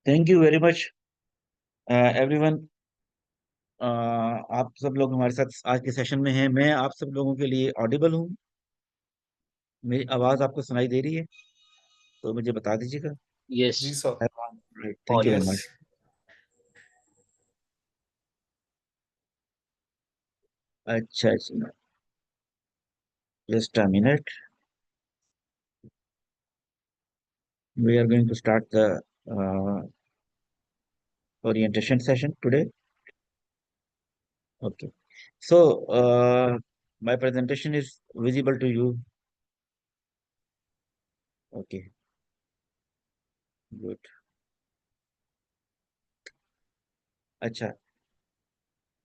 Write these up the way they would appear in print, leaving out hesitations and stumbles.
Thank you very much everyone. आप सब लोग हमारे साथ आज के सेशन में हैं। मैं आप सब लोगों के लिए ऑडिबल हूँ? मेरी आवाज़ आपको सुनाई दे रही है? तो मुझे बता दीजिएगा। यस। जी sir. Right, thank you very audible. Yes. Much. अच्छा जी, just a minute. We are going to start the orientation session today. Okay, so my presentation is visible to you. Okay, good. अच्छा,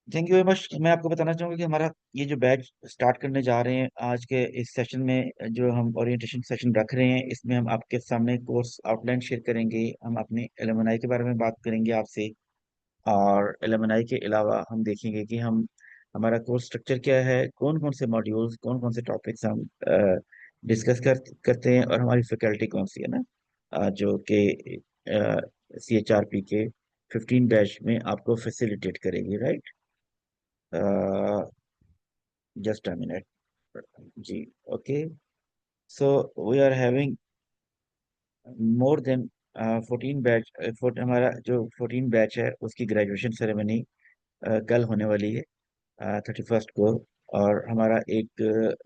thank you very much. मैं आपको बताना चाहूंगा कि हमारा ये जो बैच स्टार्ट करने जा रहे हैं आज के इस सेशन में, जो हम ओरिएंटेशन सेशन रख रहे हैं, इसमें हम आपके सामने कोर्स आउटलाइन शेयर करेंगे। हम अपने एलुमनाई के बारे में बात करेंगे आपसे, और एलुमनाई के अलावा हम देखेंगे कि हम हमारा कोर्स स्ट्रक्चर क्या है, कौन कौन से मॉड्यूल्स, कौन कौन से टॉपिक्स हम डिस्कस करते हैं, और हमारी फैकल्टी कौन सी है ना, जो कि CHRP के 15 बैच में आपको फैसिलिटेट करेगी। राइट, just a minute जी। Okay, so we are having more than 14 batch. हमारा जो 14 बैच है उसकी ग्रेजुएशन सेरेमनी कल होने वाली है, 31st को। और हमारा एक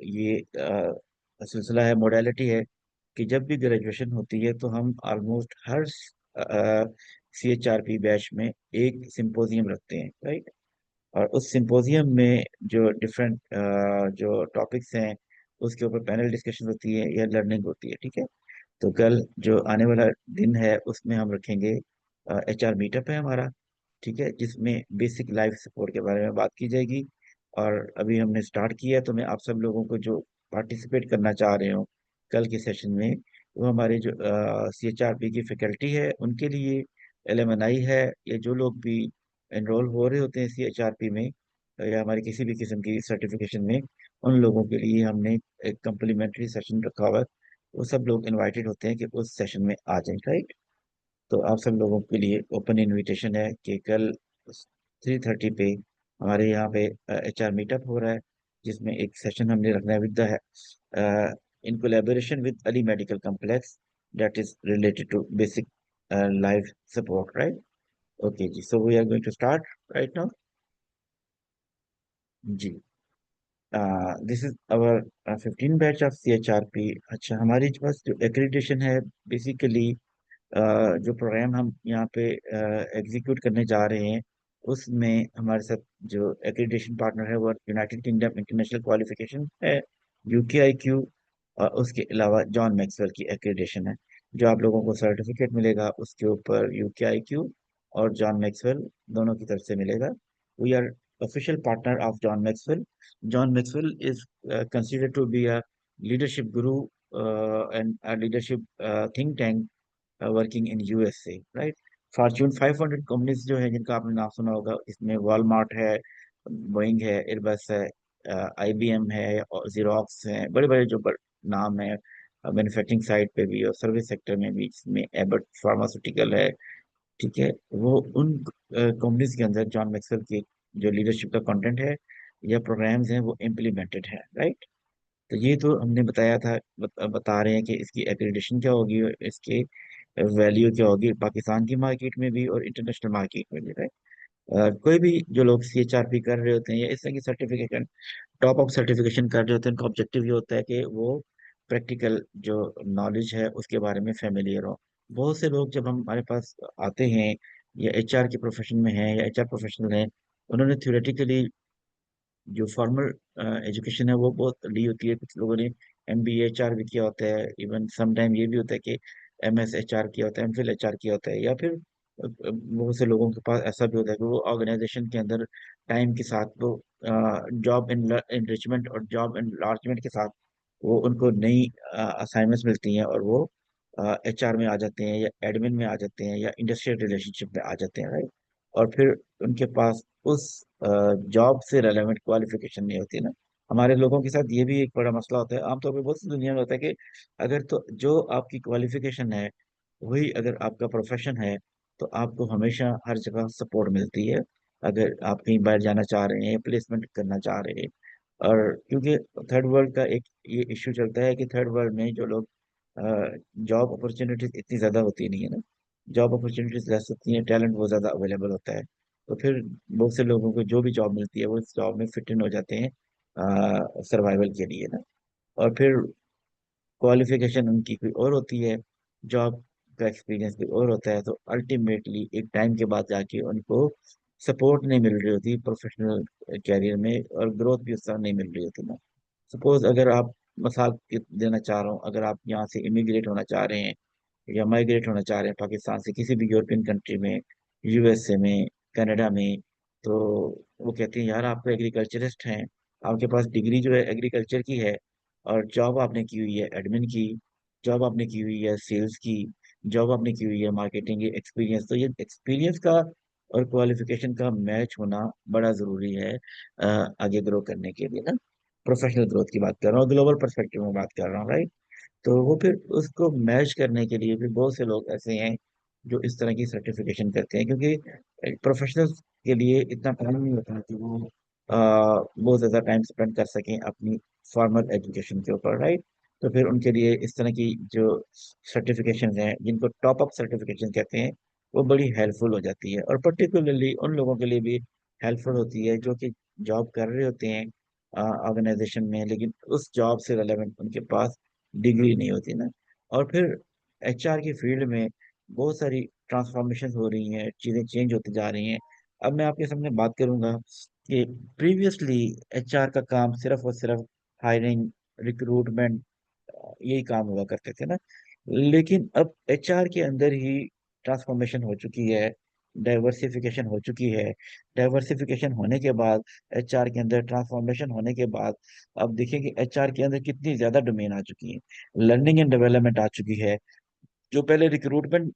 ये सिलसिला है, मोडालिटी है कि जब भी ग्रेजुएशन होती है तो हम ऑलमोस्ट हर CHRP बैच में एक सिंपोजियम रखते हैं। राइट, और उस सिंपोजियम में जो डिफरेंट जो टॉपिक्स हैं उसके ऊपर पैनल डिस्कशन होती है या लर्निंग होती है। ठीक है, तो कल जो आने वाला दिन है उसमें हम रखेंगे HR मीटअप है हमारा। ठीक है, जिसमें बेसिक लाइफ सपोर्ट के बारे में बात की जाएगी। और अभी हमने स्टार्ट किया, तो मैं आप सब लोगों को जो पार्टिसिपेट करना चाह रहे हो कल के सेशन में, वो हमारे जो CHRP की फैकल्टी है उनके लिए, LMNI है, या जो लोग भी एनरोल हो रहे होते हैं CHRP में, या हमारे किसी भी किस्म की सर्टिफिकेशन में, उन लोगों के लिए हमने एक कम्प्लीमेंट्री सेशन रखा हुआ है। वो सब लोग इनवाइटेड होते हैं कि उस सेशन में आ जाएं। राइट, तो आप सब लोगों के लिए ओपन इनविटेशन है कि कल 3:30 पे हमारे यहाँ पे HR मीटअप हो रहा है, जिसमें एक सेशन हमने रखना है with in collaboration with Ali medical complex, that is related to basic life support. Right, okay जी, so we are going to start right now जी। This is our 15 batch of CHRP। अच्छा, हमारी पास जो एक्रेडिटेशन है, basically जो programme हम यहाँ पे एग्जीक्यूट करने जा रहे हैं, उसमें हमारे साथ जो एक्रेडिटेशन पार्टनर है वो यूनाइटेड किंगडम इंटरनेशनल क्वालिफिकेशन है, UKIQ। और उसके अलावा जॉन मैक्सवेल की एक्रेडिटेशन है। जो आप लोगों को सर्टिफिकेट मिलेगा उसके ऊपर UKIQ और जॉन मैक्सवेल दोनों की तरफ से मिलेगा। We are official partner of John Maxwell. John Maxwell is considered to be a leadership guru and a leadership think tank working in USA। Right, Fortune 500 companies जो है जिनका आपने नाम सुना होगा, इसमें वॉलमार्ट है, बोइंग है, एयरबस है, IBM है, जीरोक्स है, बड़े बड़े जो नाम है मैन्युफैक्चरिंग साइड पे भी और सर्विस सेक्टर में भी, इसमें एबट फार्मास्यूटिकल है। ठीक है, वो उन कंपनीज के अंदर जॉन मैक्सवेल की जो लीडरशिप का कंटेंट है या प्रोग्राम्स हैं वो इम्प्लीमेंटेड है। राइट, तो ये तो हमने बताया था, बता रहे हैं कि इसकी एक्रेडिटेशन क्या होगी और इसके वैल्यू क्या होगी पाकिस्तान की मार्केट में भी और इंटरनेशनल मार्केट में भी। राइट, कोई भी जो लोग CHRP कर रहे होते हैं या इस तरह की सर्टिफिकेशन, टॉप अप सर्टिफिकेशन कर रहे होते हैं, उनका ऑब्जेक्टिव ये होता है कि वो प्रैक्टिकल जो नॉलेज है उसके बारे में फेमिलियर हो। बहुत से लोग जब हमारे पास आते हैं या HR के प्रोफेशन में हैं या HR प्रोफेशनल हैं, उन्होंने थ्योरेटिकली जो फॉर्मल एजुकेशन है वो बहुत ली होती है। कुछ लोगों ने MBA HR भी किया होता है, इवन सम टाइम ये भी होता है कि MS HR किया होता है, MPhil HR किया होता है, या फिर बहुत से लोगों के पास ऐसा भी होता है कि वो ऑर्गेनाइजेशन के अंदर टाइम के साथ वो जॉब इनरिचमेंट और जॉब एनलार्जमेंट के साथ वो उनको नई असाइनमेंट्स मिलती हैं और वो HR में आ जाते हैं या एडमिन में आ जाते हैं या इंडस्ट्रियल रिलेशनशिप में आ जाते हैं। राइट, और फिर उनके पास उस जॉब से रेलेवेंट क्वालिफिकेशन नहीं होती ना। हमारे लोगों के साथ ये भी एक बड़ा मसला होता है, आमतौर पे बहुत सी दुनिया में होता है कि अगर तो जो आपकी क्वालिफिकेशन है वही अगर आपका प्रोफेशन है, तो आपको हमेशा हर जगह सपोर्ट मिलती है, अगर आप कहीं बाहर जाना चाह रहे हैं, प्लेसमेंट करना चाह रहे हैं। और क्योंकि थर्ड वर्ल्ड का एक ये इश्यू चलता है कि थर्ड वर्ल्ड में जो लोग, जॉब अपॉर्चुनिटीज इतनी ज़्यादा होती नहीं है ना, जॉब अपॉर्चुनिटीज लैस होती हैं, टैलेंट बहुत ज़्यादा अवेलेबल होता है। तो फिर बहुत से लोगों को जो भी जॉब मिलती है वो इस जॉब में फिट इन हो जाते हैं सर्वाइवल के लिए ना। और फिर क्वालिफिकेशन उनकी कोई और होती है, जॉब का एक्सपीरियंस कोई और होता है, तो अल्टीमेटली एक टाइम के बाद जाके उनको सपोर्ट नहीं मिल रही होती प्रोफेशनल कैरियर में, और ग्रोथ भी उस तरह नहीं मिल रही होती ना। सपोज अगर आप, देना चाह रहा हूँ, अगर आप यहाँ से इमिग्रेट होना चाह रहे हैं या माइग्रेट होना चाह रहे हैं पाकिस्तान से किसी भी यूरोपियन कंट्री में, यूएसए में, कनाडा में, तो वो कहते हैं यार आप तो एग्रीकल्चरिस्ट हैं, आपके पास डिग्री जो है एग्रीकल्चर की है, और जॉब आपने की हुई है एडमिन की, जॉब आपने की हुई है सेल्स की, जॉब आपने की हुई है मार्केटिंग की, एक्सपीरियंस, तो ये एक्सपीरियंस का और क्वालिफिकेशन का मैच होना बड़ा ज़रूरी है आगे ग्रो करने के लिए ना। प्रोफेशनल ग्रोथ की बात कर रहा हूँ, ग्लोबल पर्सपेक्टिव में बात कर रहा हूँ, राइट। तो वो फिर उसको मैच करने के लिए भी बहुत से लोग ऐसे हैं जो इस तरह की सर्टिफिकेशन करते हैं, क्योंकि प्रोफेशनल्स के लिए इतना टाइम नहीं होता कि वो बहुत ज़्यादा टाइम स्पेंड कर सकें अपनी फॉर्मल एजुकेशन के ऊपर, राइट। तो फिर उनके लिए इस तरह की जो सर्टिफिकेशन हैं, जिनको टॉप अप सर्टिफिकेशन कहते हैं, वो बड़ी हेल्पफुल हो जाती है, और पर्टिकुलरली उन लोगों के लिए भी हेल्पफुल होती है जो कि जॉब कर रहे होते हैं ऑर्गेनाइजेशन में, लेकिन उस जॉब से रेलेवेंट उनके पास डिग्री नहीं होती ना। और फिर एचआर की फील्ड में बहुत सारी ट्रांसफॉर्मेशन हो रही हैं, चीज़ें चेंज होती जा रही हैं। अब मैं आपके सामने बात करूंगा कि प्रीवियसली एचआर का काम सिर्फ और सिर्फ हायरिंग, रिक्रूटमेंट, यही काम हुआ करते थे ना। लेकिन अब एचआर के अंदर ही ट्रांसफॉर्मेशन हो चुकी है, डाइवर्सिफिकेशन हो चुकी है। डाइवर्सिफिकेशन होने के बाद, एचआर के अंदर ट्रांसफॉर्मेशन होने के बाद, अब देखिए कि एचआर के अंदर कितनी ज्यादा डोमेन आ चुकी है, लर्निंग एंड डेवलपमेंट आ चुकी है। जो पहले रिक्रूटमेंट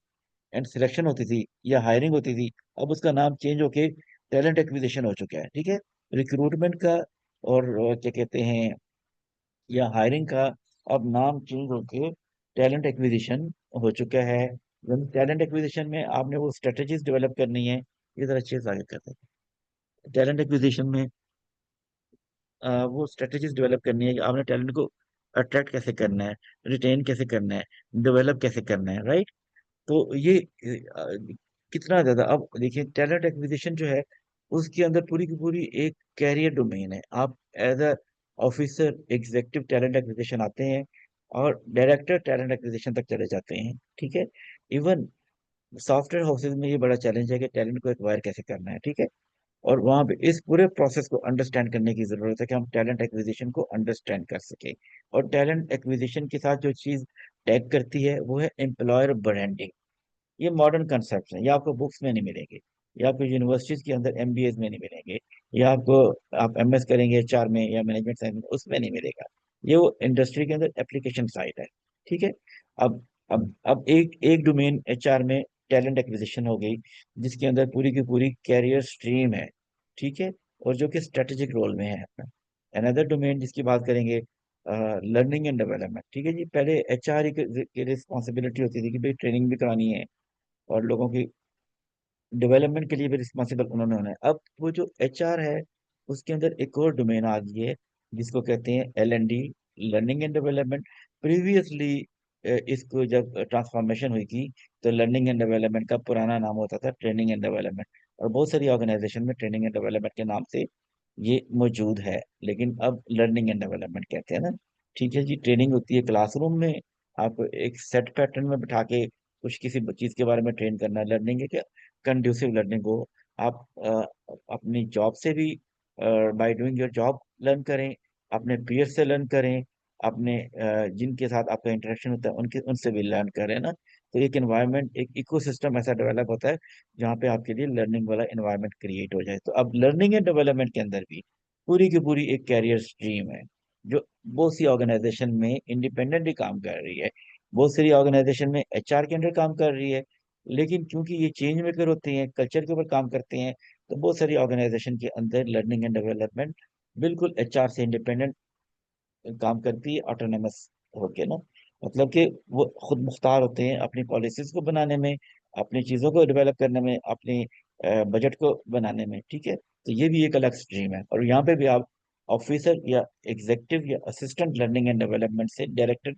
एंड सिलेक्शन होती थी या हायरिंग होती थी, अब उसका नाम चेंज होके टैलेंट एक्विजिशन हो चुका है, ठीक है। रिक्रूटमेंट का और क्या कहते हैं, या हायरिंग का अब नाम चेंज होके टैलेंट एक्विजिशन हो चुका है। टैलेंट एक्विजिशन में आपने वो स्ट्रेटेजीज डेवलप करनी है, ये जरा अच्छे से आगे करते हैं। टैलेंट एक्विजिशन में वो स्ट्रेटेजीज डेवलप करनी है कि आपने टैलेंट को अट्रैक्ट कैसे करना है, रिटेन कैसे करना है, डेवलप कैसे करना है, राइट। तो ये कितना ज्यादा, अब देखिए टैलेंट एक्विजिशन जो है उसके अंदर पूरी की पूरी एक कैरियर डोमेन है। आप as a officer executive talent acquisition आते हैं, और डायरेक्टर टैलेंट एक्विजिशन तक चले जाते हैं, ठीक है। इवन सॉफ्टवेयर हाउसेज में ये बड़ा चैलेंज है कि टैलेंट को एक्वायर कैसे करना है, ठीक है। और वहां पे इस पूरे प्रोसेस को अंडरस्टैंड करने की जरूरत है कि हम टैलेंट एक्विजिशन को अंडरस्टैंड कर सके। और टैलेंट एक्विजिशन के साथ जो चीज टैग करती है वो है एम्प्लॉयर ब्रांडिंग। ये मॉडर्न कंसेप्ट हैं, ये आपको बुक्स में नहीं मिलेंगे, ये आपको यूनिवर्सिटीज के अंदर एमबीए में नहीं मिलेंगे, ये आपको, आप एमएस करेंगे एचआर में या मैनेजमेंट साइंस में, उसमें नहीं मिलेगा। ये वो इंडस्ट्री के अंदर एप्लीकेशन साइट है, ठीक है। अब एक एक डोमेन एचआर में टैलेंट एक्विजिशन हो गई, जिसके अंदर पूरी की पूरी कैरियर स्ट्रीम है, ठीक है, और जो कि स्ट्रेटेजिक रोल में है अपना। अनदर डोमेन जिसकी बात करेंगे, लर्निंग एंड डेवलपमेंट, ठीक है जी। पहले एचआर की रिस्पॉन्सिबिलिटी होती थी कि भाई ट्रेनिंग भी करानी है, और लोगों की डेवलपमेंट के लिए भी रिस्पॉन्सिबल उन्होंने होना है। अब वो जो एचआर है उसके अंदर एक और डोमेन आ गई है, जिसको कहते हैं L and D, learning and development. Previously इसको जब ट्रांसफॉर्मेशन हुई थी, तो लर्निंग एंड डेवलपमेंट का पुराना नाम होता था ट्रेनिंग एंड डेवलपमेंट, और बहुत सारी ऑर्गेनाइजेशन में ट्रेनिंग एंड डेवलपमेंट के नाम से ये मौजूद है, लेकिन अब लर्निंग एंड डेवलपमेंट कहते हैं ना। ठीक है जी, ट्रेनिंग होती है क्लासरूम में, आपको एक सेट पैटर्न में बिठा के कुछ किसी चीज के बारे में ट्रेन करना है। लर्निंग है क्या, कंड्यूसिव लर्निंग हो। आप अपनी जॉब से भी, by doing your job learn करें, अपने पीयर से लर्न करें, अपने जिनके साथ आपका इंटरेक्शन होता है उनके उनसे भी लर्न करें ना। तो एक एनवायरनमेंट, एक इकोसिस्टम ऐसा डेवलप होता है जहाँ पे आपके लिए लर्निंग वाला एनवायरनमेंट क्रिएट हो जाए। तो अब लर्निंग एंड डेवलपमेंट के अंदर भी पूरी की पूरी एक कैरियर स्ट्रीम है, जो बहुत सी ऑर्गेनाइजेशन में इंडिपेंडेंटली काम कर रही है, बहुत सारी ऑर्गेनाइजेशन में एचआर के अंडर काम कर रही है। लेकिन क्योंकि ये चेंज मेकर होते हैं, कल्चर के ऊपर काम करते हैं, तो बहुत सारी ऑर्गेनाइजेशन के अंदर लर्निंग एंड डेवलपमेंट बिल्कुल एचआर से इंडिपेंडेंट काम करती है, ऑटोनमस होके ना। मतलब कि वो खुद मुख्तार होते हैं अपनी पॉलिसीज को बनाने में, अपनी चीजों को डेवलप करने में, अपनी बजट को बनाने में, ठीक है। तो ये भी एक अलग स्ट्रीम है। और यहाँ पे भी आप ऑफिसर या एग्जीक्यूटिव या असिस्टेंट लर्निंग एंड डेवलपमेंट से डायरेक्टर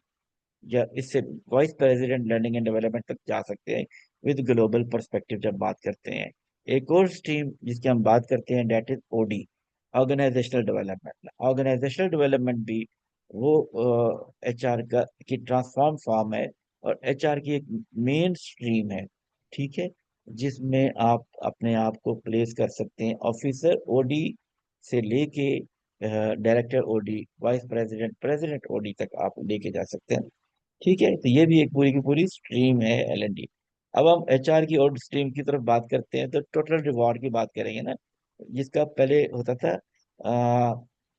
या इससे vice president learning and development तक जा सकते हैं विद ग्लोबल पर्सपेक्टिव जब बात करते हैं। एक और स्ट्रीम जिसकी हम बात करते हैं that is OD, organisational development. Organisational development भी वो एचआर का की ट्रांसफॉर्म फॉर्म है और एचआर की एक मेन स्ट्रीम है, ठीक है, जिसमें आप अपने आप को प्लेस कर सकते हैं ऑफिसर ओडी से लेके director OD, vice president, president OD तक आप लेके जा सकते हैं, ठीक है। तो ये भी एक पूरी की पूरी स्ट्रीम है एलएनडी। अब हम एचआर की और स्ट्रीम की तरफ बात करते हैं तो टोटल रिवॉर्ड की बात करेंगे ना, जिसका पहले होता था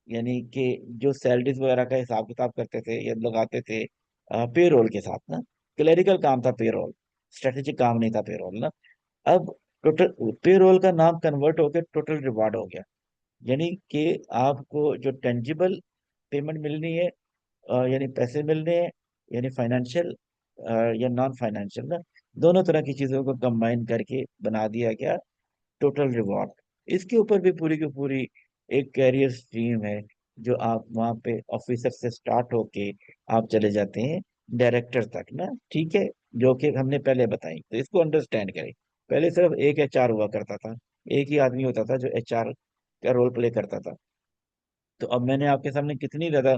यानी कि जो सैलरीज वगैरह का हिसाब किताब करते थे या लगाते थे पेरोल के साथ ना, क्लरिकल काम था पेरोल, स्ट्रेटेजिक काम नहीं था पेरोल ना। अब टोटल पेरोल का नाम कन्वर्ट होकर टोटल रिवॉर्ड हो गया, यानी कि आपको जो टेंजिबल पेमेंट मिलनी है, यानी पैसे मिलने हैं, यानी फाइनेंशियल या नॉन फाइनेंशियल ना, दोनों तरह की चीजों को कंबाइन करके बना दिया गया टोटल रिवॉर्ड। इसके ऊपर भी पूरी की पूरी एक कैरियर स्ट्रीम है, जो आप वहाँ पे ऑफिसर से स्टार्ट होके आप चले जाते हैं डायरेक्टर तक ना, ठीक है, जो कि हमने पहले बताई। तो इसको अंडरस्टैंड करें। पहले सिर्फ एक एचआर हुआ करता था, एक ही आदमी होता था जो एचआर का रोल प्ले करता था। तो अब मैंने आपके सामने कितनी ज्यादा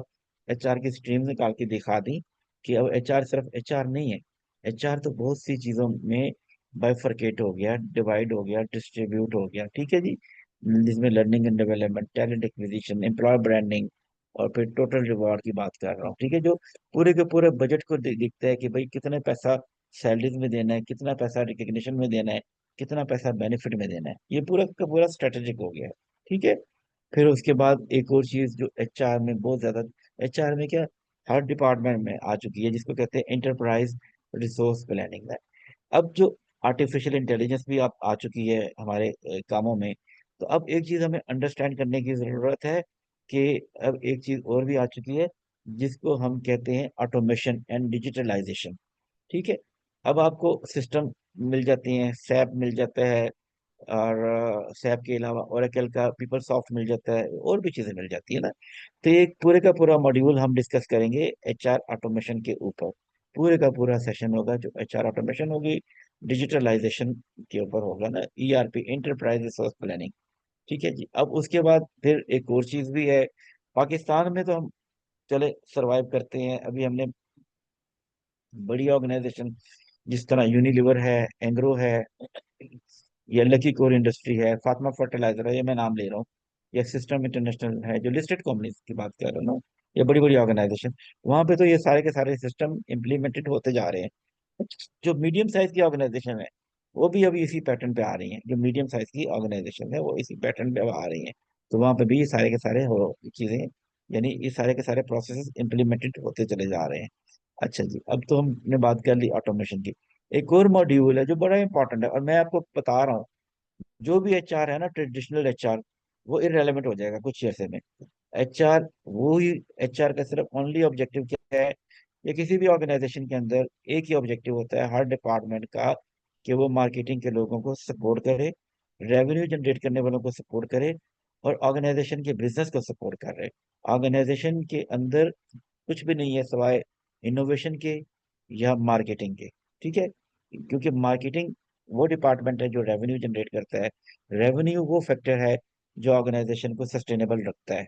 एचआर की स्ट्रीम निकाल के दिखा दी कि अब एचआर सिर्फ एचआर नहीं है। एचआर तो बहुत सी चीजों में बाइफरकेट हो गया, डिवाइड हो गया, डिस्ट्रीब्यूट हो गया, ठीक है जी। जिसमें learning and development, talent acquisition, employ branding और फिर टोटल रिवॉर्ड की बात कर रहा हूँ, ठीक है, जो पूरे के पूरे बजट को दिखता है कि भाई कितने पैसा सैलरीज में देना है, कितना पैसा रिकग्निशन में देना है, कितना पैसा बेनिफिट में देना है, ये पूरा का पूरा स्ट्रेटेजिक हो गया है, ठीक है। फिर उसके बाद एक और चीज जो एचआर में बहुत ज्यादा, एचआर में क्या, हर डिपार्टमेंट में आ चुकी है, जिसको कहते हैं एंटरप्राइज रिसोर्स प्लानिंग में। अब जो आर्टिफिशियल इंटेलिजेंस भी आप आ चुकी है हमारे कामों में, तो अब एक चीज हमें अंडरस्टैंड करने की जरूरत है कि अब एक चीज और भी आ चुकी है जिसको हम कहते हैं ऑटोमेशन एंड डिजिटलाइजेशन, ठीक है। अब आपको सिस्टम मिल जाती हैं, सैप मिल जाता है, और सैप के अलावा ओरेकल का पीपल सॉफ्ट मिल जाता है, और भी चीजें मिल जाती है ना। तो ये पूरे का पूरा मॉड्यूल हम डिस्कस करेंगे एचआर ऑटोमेशन के ऊपर। पूरे का पूरा सेशन होगा जो एचआर ऑटोमेशन होगी, डिजिटलाइजेशन के ऊपर होगा ना, ईआरपी, इंटरप्राइज रिसोर्स प्लानिंग, ठीक है जी। अब उसके बाद फिर एक और चीज भी है, पाकिस्तान में तो हम चले सरवाइव करते हैं। अभी हमने बड़ी ऑर्गेनाइजेशन जिस तरह यूनिलीवर है, एंग्रो है, ये लकी कोर इंडस्ट्री है, फातिमा फर्टिलाइजर है, ये मैं नाम ले रहा हूँ, ये सिस्टम इंटरनेशनल है जो लिस्टेड कंपनीज की बात कर रहा हूँ, ये बड़ी बड़ी ऑर्गेनाइजेशन, वहां पे तो ये सारे के सारे सिस्टम इम्प्लीमेंटेड होते जा रहे हैं। जो मीडियम साइज की ऑर्गेनाइजेशन है वो भी अभी इसी पैटर्न पे आ रही है, जो मीडियम साइज की ऑर्गेनाइजेशन है वो इसी पैटर्न पे अब आ रही है। तो वहां पे भी ये सारे के सारे हो चीजें, यानी ये सारे के सारे प्रोसेस इम्प्लीमेंटेड होते चले जा रहे हैं। अच्छा जी, अब तो हमने बात कर ली ऑटोमेशन की। एक और मॉड्यूल है जो बड़ा इंपॉर्टेंट है, और मैं आपको बता रहा हूँ, जो भी एचआर है ना, ट्रेडिशनल एचआर, वो इरेलेवेंट हो जाएगा कुछ ऐसे में। एचआर वो ही, एचआर का सिर्फ ओनली ऑब्जेक्टिव क्या है, ये किसी भी ऑर्गेनाइजेशन के अंदर एक ही ऑब्जेक्टिव होता है हर डिपार्टमेंट का, कि वो मार्केटिंग के लोगों को सपोर्ट करे, रेवेन्यू जनरेट करने वालों को सपोर्ट करे, और ऑर्गेनाइजेशन के बिजनेस को सपोर्ट करे। ऑर्गेनाइजेशन के अंदर कुछ भी नहीं है सिवाय इनोवेशन के या मार्केटिंग के, ठीक है। क्योंकि मार्केटिंग वो डिपार्टमेंट है जो रेवेन्यू जनरेट करता है, रेवेन्यू वो फैक्टर है जो ऑर्गेनाइजेशन को सस्टेनेबल रखता है।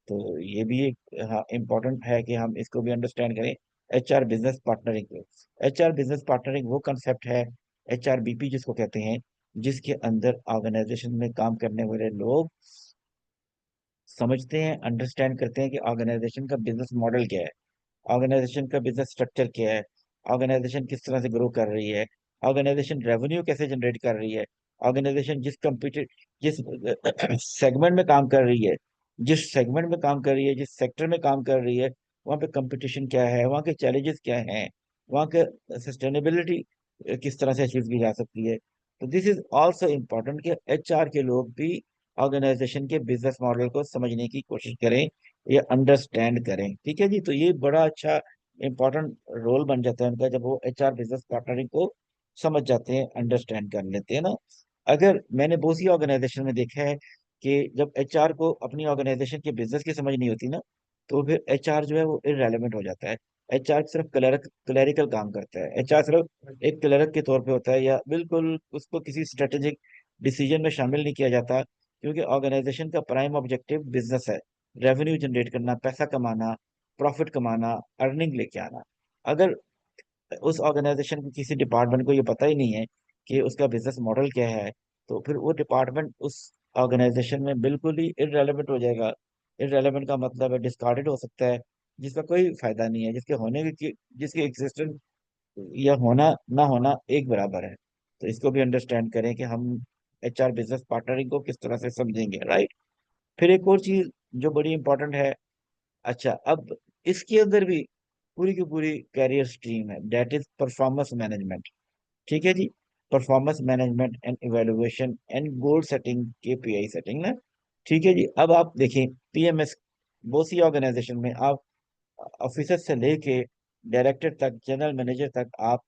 तो ये भी एक, हाँ, इम्पोर्टेंट है कि हम इसको भी अंडरस्टैंड करें। HR business partnering, HR business partnering वो कंसेप्ट है, एचआर बीपी जिसको कहते हैं, जिसके अंदर ऑर्गेनाइजेशन में काम करने वाले लोग समझते हैं, अंडरस्टैंड करते हैं कि ऑर्गेनाइजेशन का बिजनेस मॉडल क्या है, ऑर्गेनाइजेशन का बिजनेस स्ट्रक्चर क्या है, ऑर्गेनाइजेशन किस तरह से ग्रो कर रही है, ऑर्गेनाइजेशन रेवेन्यू कैसे जनरेट कर रही है, ऑर्गेनाइजेशन जिस सेगमेंट में काम कर रही है, जिस सेगमेंट में काम कर रही है, जिस सेक्टर में काम कर रही है, वहाँ पे कंपटीशन क्या है, वहाँ के चैलेंजेस क्या हैं, वहाँ के सस्टेनेबिलिटी किस तरह से अचीव की जा सकती है। तो दिस इज ऑल्सो इम्पोर्टेंट कि एचआर के लोग भी ऑर्गेनाइजेशन के बिजनेस मॉडल को समझने की कोशिश करें या अंडरस्टैंड करें, ठीक है जी। तो ये बड़ा अच्छा इंपॉर्टेंट रोल बन जाता है उनका जब वो एचआर बिजनेस पार्टनरिंग को समझ जाते हैं, अंडरस्टैंड कर लेते हैं ना। अगर मैंने बहुत सी ऑर्गेनाइजेशन में देखा है कि जब एचआर को अपनी ऑर्गेनाइजेशन के बिजनेस की समझ नहीं होती ना, तो फिर एचआर जो है वो इररेलेवेंट हो जाता है। एचआर सिर्फ क्लरिकल काम करता है, एचआर सिर्फ एक क्लर्क के तौर पे होता है, या बिल्कुल उसको किसी स्ट्रेटेजिक डिसीजन में शामिल नहीं किया जाता, क्योंकि ऑर्गेनाइजेशन का प्राइम ऑब्जेक्टिव बिजनेस है, रेवेन्यू जनरेट करना, पैसा कमाना, प्रॉफिट कमाना, अर्निंग लेके आना। अगर उस ऑर्गेनाइजेशन के किसी डिपार्टमेंट को ये पता ही नहीं है कि उसका बिजनेस मॉडल क्या है, तो फिर वो डिपार्टमेंट उस ऑर्गेनाइजेशन में बिल्कुल ही इररेलेवेंट हो जाएगा। इररेलेवेंट का मतलब है डिस्कार्डेड हो सकता है, जिसका कोई फायदा नहीं है, जिसकी एग्जिस्टेंस या होना ना होना एक बराबर है। तो इसको भी अंडरस्टैंड करें कि हम एचआर बिजनेस पार्टनरिंग को किस तरह से समझेंगे, राइट। फिर एक और चीज जो बड़ी इंपॉर्टेंट है, अच्छा, अब इसके अंदर भी पूरी की पूरी कैरियर स्ट्रीम है, डेट इज परफॉर्मेंस मैनेजमेंट। ठीक है जी, performance management and evaluation and goal setting, KPI setting ना। ठीक है जी, अब आप देखें पीएमएस, बहुत सी ऑर्गेनाइजेशन में आप ऑफिसर से लेके डायरेक्टर तक, जनरल मैनेजर तक आप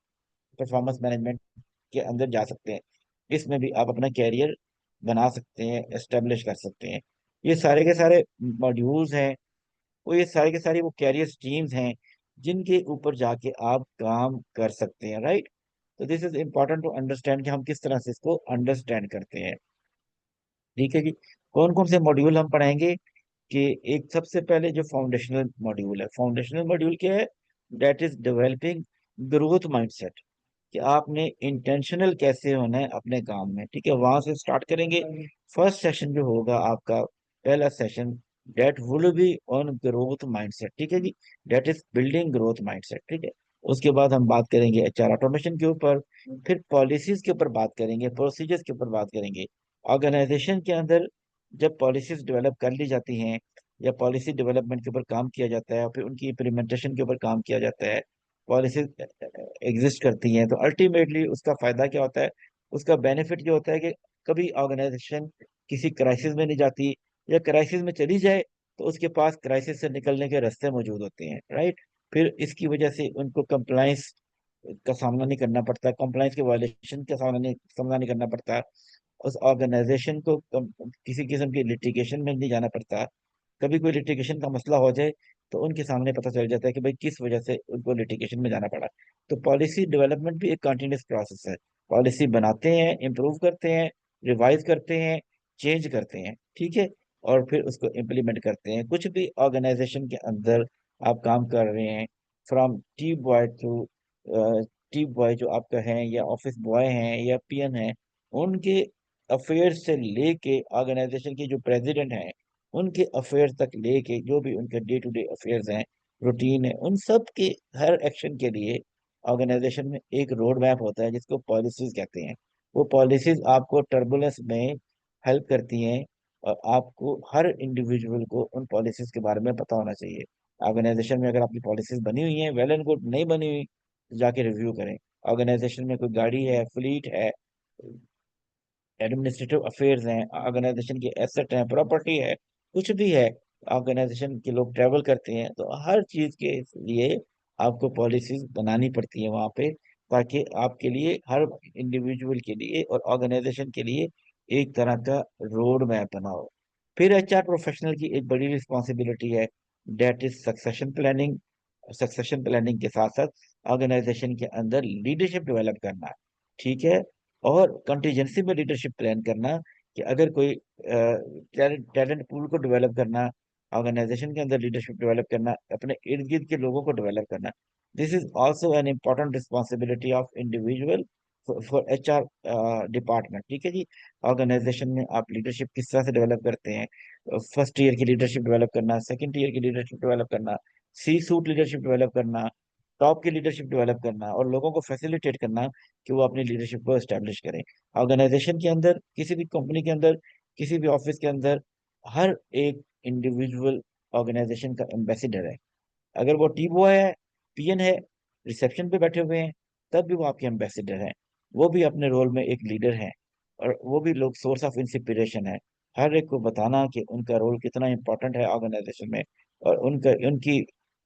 परफॉर्मेंस मैनेजमेंट के अंदर जा सकते हैं। इसमें भी आप अपना कैरियर बना सकते हैं, एस्टेब्लिश कर सकते हैं। ये सारे के सारे मॉड्यूल्स हैं, वो ये सारे के सारे वो कैरियर स्ट्रीम्स हैं जिनके ऊपर जाके आप काम कर सकते हैं, राइट। तो this is important to understand कि हम किस तरह से इसको अंडरस्टैंड करते हैं। ठीक है जी, कौन कौन से मॉड्यूल हम पढ़ाएंगे, कि एक सबसे पहले जो फाउंडेशनल मॉड्यूल है, फाउंडेशनल मॉड्यूल क्या है, that is developing growth mindset, कि आपने इंटेंशनल कैसे होना है अपने काम में। ठीक है, वहां से स्टार्ट करेंगे। फर्स्ट सेशन जो होगा आपका, पहला session, that will be on growth mindset. ठीक है जी, that is building growth mindset. ठीक है, उसके बाद हम बात करेंगे एचआर ऑटोमेशन के ऊपर, फिर पॉलिसीज के ऊपर बात करेंगे, प्रोसीजर्स के ऊपर बात करेंगे। ऑर्गेनाइजेशन के अंदर जब पॉलिसीज डेवलप कर ली जाती हैं, या पॉलिसी डेवलपमेंट के ऊपर काम किया जाता है, और फिर उनकी इम्प्लीमेंटेशन के ऊपर काम किया जाता है, पॉलिसीज एग्जिस्ट करती हैं, तो अल्टीमेटली उसका फायदा क्या होता है, उसका बेनिफिट ये होता है कि कभी ऑर्गेनाइजेशन किसी क्राइसिस में नहीं जाती, या क्राइसिस में चली जाए तो उसके पास क्राइसिस से निकलने के रास्ते मौजूद होते हैं, राइट। फिर इसकी वजह से उनको कंप्लाइंस का सामना नहीं करना पड़ता, कंप्लाइंस के वायलेशन का सामना नहीं करना पड़ता, उस ऑर्गेनाइजेशन को किसी किस्म की लिटिगेशन में नहीं जाना पड़ता। कभी कोई लिटिगेशन का मसला हो जाए तो उनके सामने पता चल जाता है कि भाई किस वजह से उनको लिटिगेशन में जाना पड़ा। तो पॉलिसी डेवलपमेंट भी एक कंटिन्यूस प्रोसेस है। पॉलिसी बनाते हैं, इम्प्रूव करते हैं, रिवाइज करते हैं, चेंज करते हैं। ठीक है, और फिर उसको इम्प्लीमेंट करते हैं। कुछ भी ऑर्गेनाइजेशन के अंदर आप काम कर रहे हैं, from tea boy to, tea boy जो आपका है, या ऑफिस बॉय हैं, या पीएन है, उनके अफेयर्स से लेके ऑर्गेनाइजेशन के जो प्रेसिडेंट हैं, उनके अफेयर्स तक लेके जो भी उनके डे टू डे अफेयर्स हैं, रूटीन है, उन सब के हर एक्शन के लिए ऑर्गेनाइजेशन में एक रोड मैप होता है जिसको पॉलिसीज कहते हैं। वो पॉलिसीज आपको टर्बुलेंस में हेल्प करती हैं, और आपको हर इंडिविजुअल को उन पॉलिसीज के बारे में पता होना चाहिए। ऑर्गेनाइजेशन में अगर आपकी पॉलिसीज बनी हुई हैं, वेल एंड गुड, नहीं बनी हुई तो जाके रिव्यू करें। ऑर्गेनाइजेशन में कोई गाड़ी है, फ्लीट है, एडमिनिस्ट्रेटिव अफेयर्स हैं, ऑर्गेनाइजेशन की एसेट है, प्रॉपर्टी है, कुछ भी है, ऑर्गेनाइजेशन के लोग ट्रेवल करते हैं, तो हर चीज के लिए आपको पॉलिसीज बनानी पड़ती है वहां पे, ताकि आपके लिए, हर इंडिविजुअल के लिए और ऑर्गेनाइजेशन के लिए एक तरह का रोड मैप बना हो। फिर एचआर प्रोफेशनल की एक बड़ी रिस्पॉन्सिबिलिटी है, that is succession planning. Succession planning के साथ साथ ऑर्गेनाइजेशन के अंदर लीडरशिप डेवलप करना। ठीक है, और कंटीजेंसी में लीडरशिप प्लान करना, कि अगर कोई टैलेंट पूल को डेवलप करना, ऑर्गेनाइजेशन के अंदर लीडरशिप डेवलप करना, अपने इर्द गिर्द के लोगों को डेवलप करना। This is also an important responsibility of individual for HR department. ठीक है जी, ऑर्गेनाइजेशन में आप लीडरशिप किस तरह से डेवलप करते हैं, फर्स्ट ईयर की लीडरशिप डेवलप करना, सेकंड ईयर की लीडरशिप डेवलप करना, सी सूट लीडरशिप डेवलप करना, टॉप की लीडरशिप डेवलप करना, और लोगों को फैसिलिटेट करना कि वो अपनी लीडरशिप को एस्टेब्लिश करें। ऑर्गेनाइजेशन के अंदर, किसी भी कंपनी के अंदर, किसी भी ऑफिस के अंदर, हर एक इंडिविजुअल ऑर्गेनाइजेशन का एम्बेसडर है। अगर वो टी बॉय है, पीएन है, रिसेप्शन पे बैठे हुए हैं, तब भी वो आपके एम्बेसडर हैं। वो भी अपने रोल में एक लीडर हैं, और वो भी लोग सोर्स ऑफ इंस्पिरेशन है। हर एक को बताना कि उनका रोल कितना इंपॉर्टेंट है ऑर्गेनाइजेशन में, और उनकी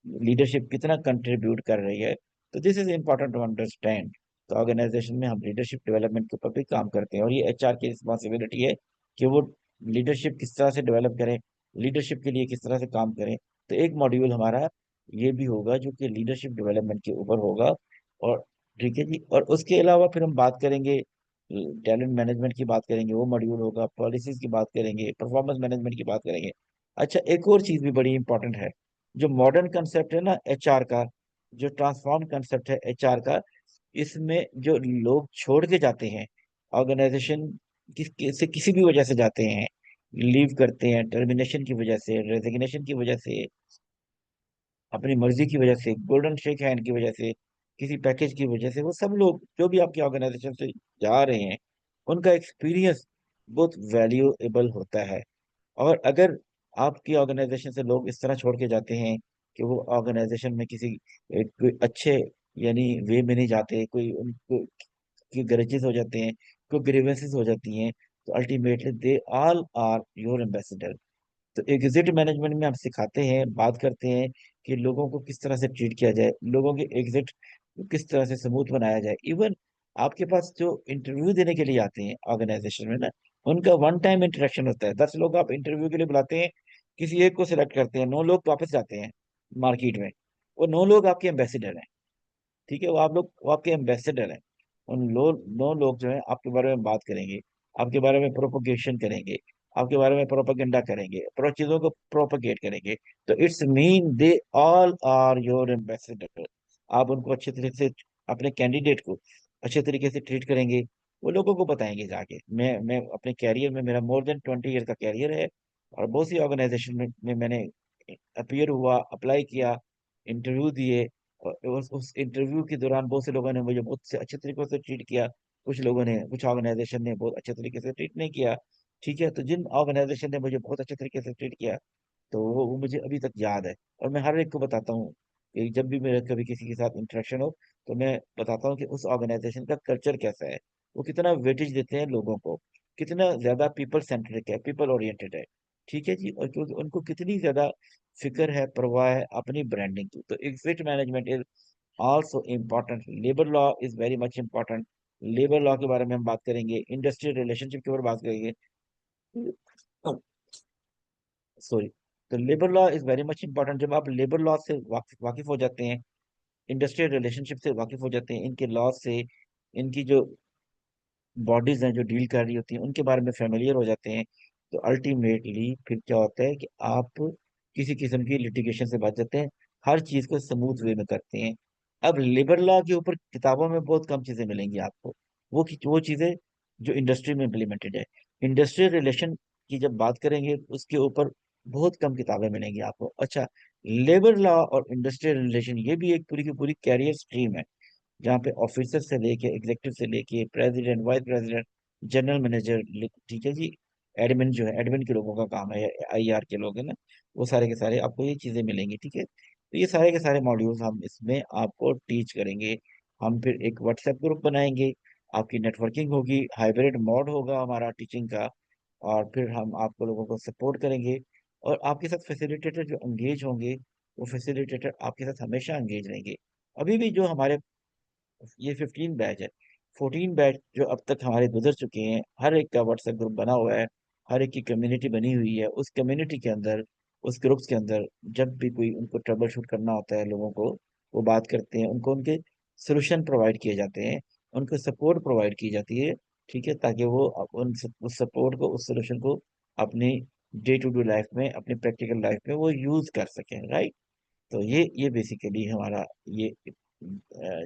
लीडरशिप कितना कंट्रीब्यूट कर रही है। तो this is important to understand. तो ऑर्गेनाइजेशन में हम लीडरशिप डेवलपमेंट के ऊपर भी काम करते हैं, और ये एचआर की रिस्पॉन्सिबिलिटी है कि वो लीडरशिप किस तरह से डेवलप करें, लीडरशिप के लिए किस तरह से काम करें। तो एक मॉड्यूल हमारा ये भी होगा जो कि लीडरशिप डेवलपमेंट के ऊपर होगा। और ठीक है जी, और उसके अलावा फिर हम बात करेंगे टैलेंट मैनेजमेंट की, बात करेंगे, वो मॉड्यूल होगा। पॉलिसीज की बात करेंगे, परफॉर्मेंस मैनेजमेंट की बात करेंगे। अच्छा, एक और चीज भी बड़ी इंपॉर्टेंट है, जो मॉडर्न कंसेप्ट है ना एचआर का, जो ट्रांसफॉर्म कंसेप्ट है एचआर का, इसमें जो लोग छोड़ के जाते हैं ऑर्गेनाइजेशन से किसी भी वजह से जाते हैं, लीव करते हैं, टर्मिनेशन की वजह से, रेजिग्नेशन की वजह से, अपनी मर्जी की वजह से, गोल्डन शेक हैंड की वजह से, किसी पैकेज की वजह से, वो सब लोग जो भी आपकी ऑर्गेनाइजेशन से जा रहे हैं, उनका एक्सपीरियंस बहुत वैल्यूएबल होता है। और अगर आपकी ऑर्गेनाइजेशन से लोग इस तरह छोड़ के जाते हैं कि वो ऑर्गेनाइजेशन में किसी कोई अच्छे यानी वे में नहीं जाते, कोई उनको की ग्रजेस हो जाते हैं, कोई ग्रीवेंसेस हो जाती हैं, तो ultimately they all are your ambassador. तो एग्जिट मैनेजमेंट में हम सिखाते हैं, बात करते हैं कि लोगों को किस तरह से ट्रीट किया जाए, लोगों के एग्जिट को किस तरह से स्मूथ बनाया जाए। इवन आपके पास जो इंटरव्यू देने के लिए आते हैं ऑर्गेनाइजेशन में ना, उनका वन टाइम इंटरेक्शन होता है। 10 लोग आप इंटरव्यू के लिए बुलाते हैं, किसी एक को सिलेक्ट करते हैं, 9 लोग वापस जाते हैं मार्केट में। वो 9 लोग आपके एम्बेसडर हैं, ठीक है, वो आपके एम्बेसडर हैं। उन लोग 9 लोग जो है आपके बारे में बात करेंगे, आपके बारे में प्रोपोगेशन करेंगे, आपके बारे में प्रोपेगेंडा करेंगे, प्रो चीजों को प्रोपोगेट करेंगे। तो it's mean they all are your ambassador. आप उनको अच्छे तरीके से, अपने कैंडिडेट को अच्छे तरीके से ट्रीट करेंगे, वो लोगों को बताएंगे जाके। मैं अपने कैरियर में, मेरा मोर देन 20 ईयर का कैरियर है, और बहुत सी ऑर्गेनाइजेशन में मैंने अपीयर हुआ, अप्लाई किया, इंटरव्यू दिए, और उस इंटरव्यू के दौरान बहुत से लोगों ने मुझे बहुत से अच्छे तरीके से ट्रीट किया, कुछ लोगों ने, कुछ ऑर्गेनाइजेशन ने बहुत अच्छे तरीके से ट्रीट नहीं किया। ठीक है, तो जिन ऑर्गेनाइजेशन ने मुझे बहुत अच्छे तरीके से ट्रीट किया, तो वो मुझे अभी तक याद है। और मैं हर एक को बताता हूँ कि जब भी मेरा कभी किसी के साथ इंटरेक्शन हो, तो मैं बताता हूँ कि उस ऑर्गेनाइजेशन का कल्चर कैसा है, वो कितना वेटेज देते हैं लोगों को, कितना ज्यादा पीपल सेंट्रिक है, पीपल ओरिएंटेड है। ठीक है जी, और क्योंकि उनको कितनी ज्यादा फिक्र है, परवाह है अपनी ब्रांडिंग की। तो exit management is also important, labour law is very much important. Labour law के बारे में हम बात करेंगे, इंडस्ट्रियल रिलेशनशिप के ऊपर बात करेंगे, सॉरी। तो labour law is very much important. जब आप लेबर लॉ से वाकिफ हो जाते हैं, इंडस्ट्रियल रिलेशनशिप से वाकिफ हो जाते हैं, इनके लॉ से, इनकी जो बॉडीज हैं जो डील कर रही होती हैं, उनके बारे में फेमिलियर हो जाते हैं, तो अल्टीमेटली फिर क्या होता है कि आप किसी किस्म की लिटिगेशन से बच जाते हैं, हर चीज को स्मूथ वे में करते हैं। अब लेबर लॉ के ऊपर किताबों में बहुत कम चीजें मिलेंगी आपको, वो चीजें जो इंडस्ट्री में इम्प्लीमेंटेड है। इंडस्ट्रियल रिलेशन की जब बात करेंगे, उसके ऊपर बहुत कम किताबें मिलेंगी आपको। अच्छा, लेबर लॉ और इंडस्ट्रियल रिलेशन ये भी एक पूरी की पूरी कैरियर स्ट्रीम है, जहाँ पे ऑफिसर से लेके, एग्जीक्यूटिव से लेके, president, vice president, general manager, ठीक है जी, एडमिन जो है, एडमिन के लोगों का काम है, आईआर के लोग हैं ना, वो सारे के सारे आपको ये चीजें मिलेंगी। ठीक है, तो ये सारे के सारे मॉड्यूल्स हम इसमें आपको टीच करेंगे। हम फिर एक व्हाट्सएप ग्रुप बनाएंगे, आपकी नेटवर्किंग होगी, हाइब्रिड मोड होगा हमारा टीचिंग का, और फिर हम आपको लोगों को सपोर्ट करेंगे। और आपके साथ फैसिलिटेटर जो एंगेज होंगे, वो फैसिलिटेटर आपके साथ हमेशा एंगेज रहेंगे। अभी भी जो हमारे, ये 15 बैच है, 14 बैच जो अब तक हमारे गुजर चुके हैं, हर एक का व्हाट्सएप ग्रुप बना हुआ है, हर एक की कम्युनिटी बनी हुई है। उस कम्युनिटी के अंदर, उस ग्रुप्स के अंदर, जब भी कोई उनको ट्रबल शूट करना होता है लोगों को, वो बात करते हैं, उनको उनके सोल्यूशन प्रोवाइड किए जाते हैं, उनको सपोर्ट प्रोवाइड की जाती है। ठीक है, ताकि वो उस सपोर्ट को, उस सोल्यूशन को अपनी डे टू डे लाइफ में, अपनी प्रैक्टिकल लाइफ में वो यूज कर सकें, राइट। तो ये बेसिकली हमारा ये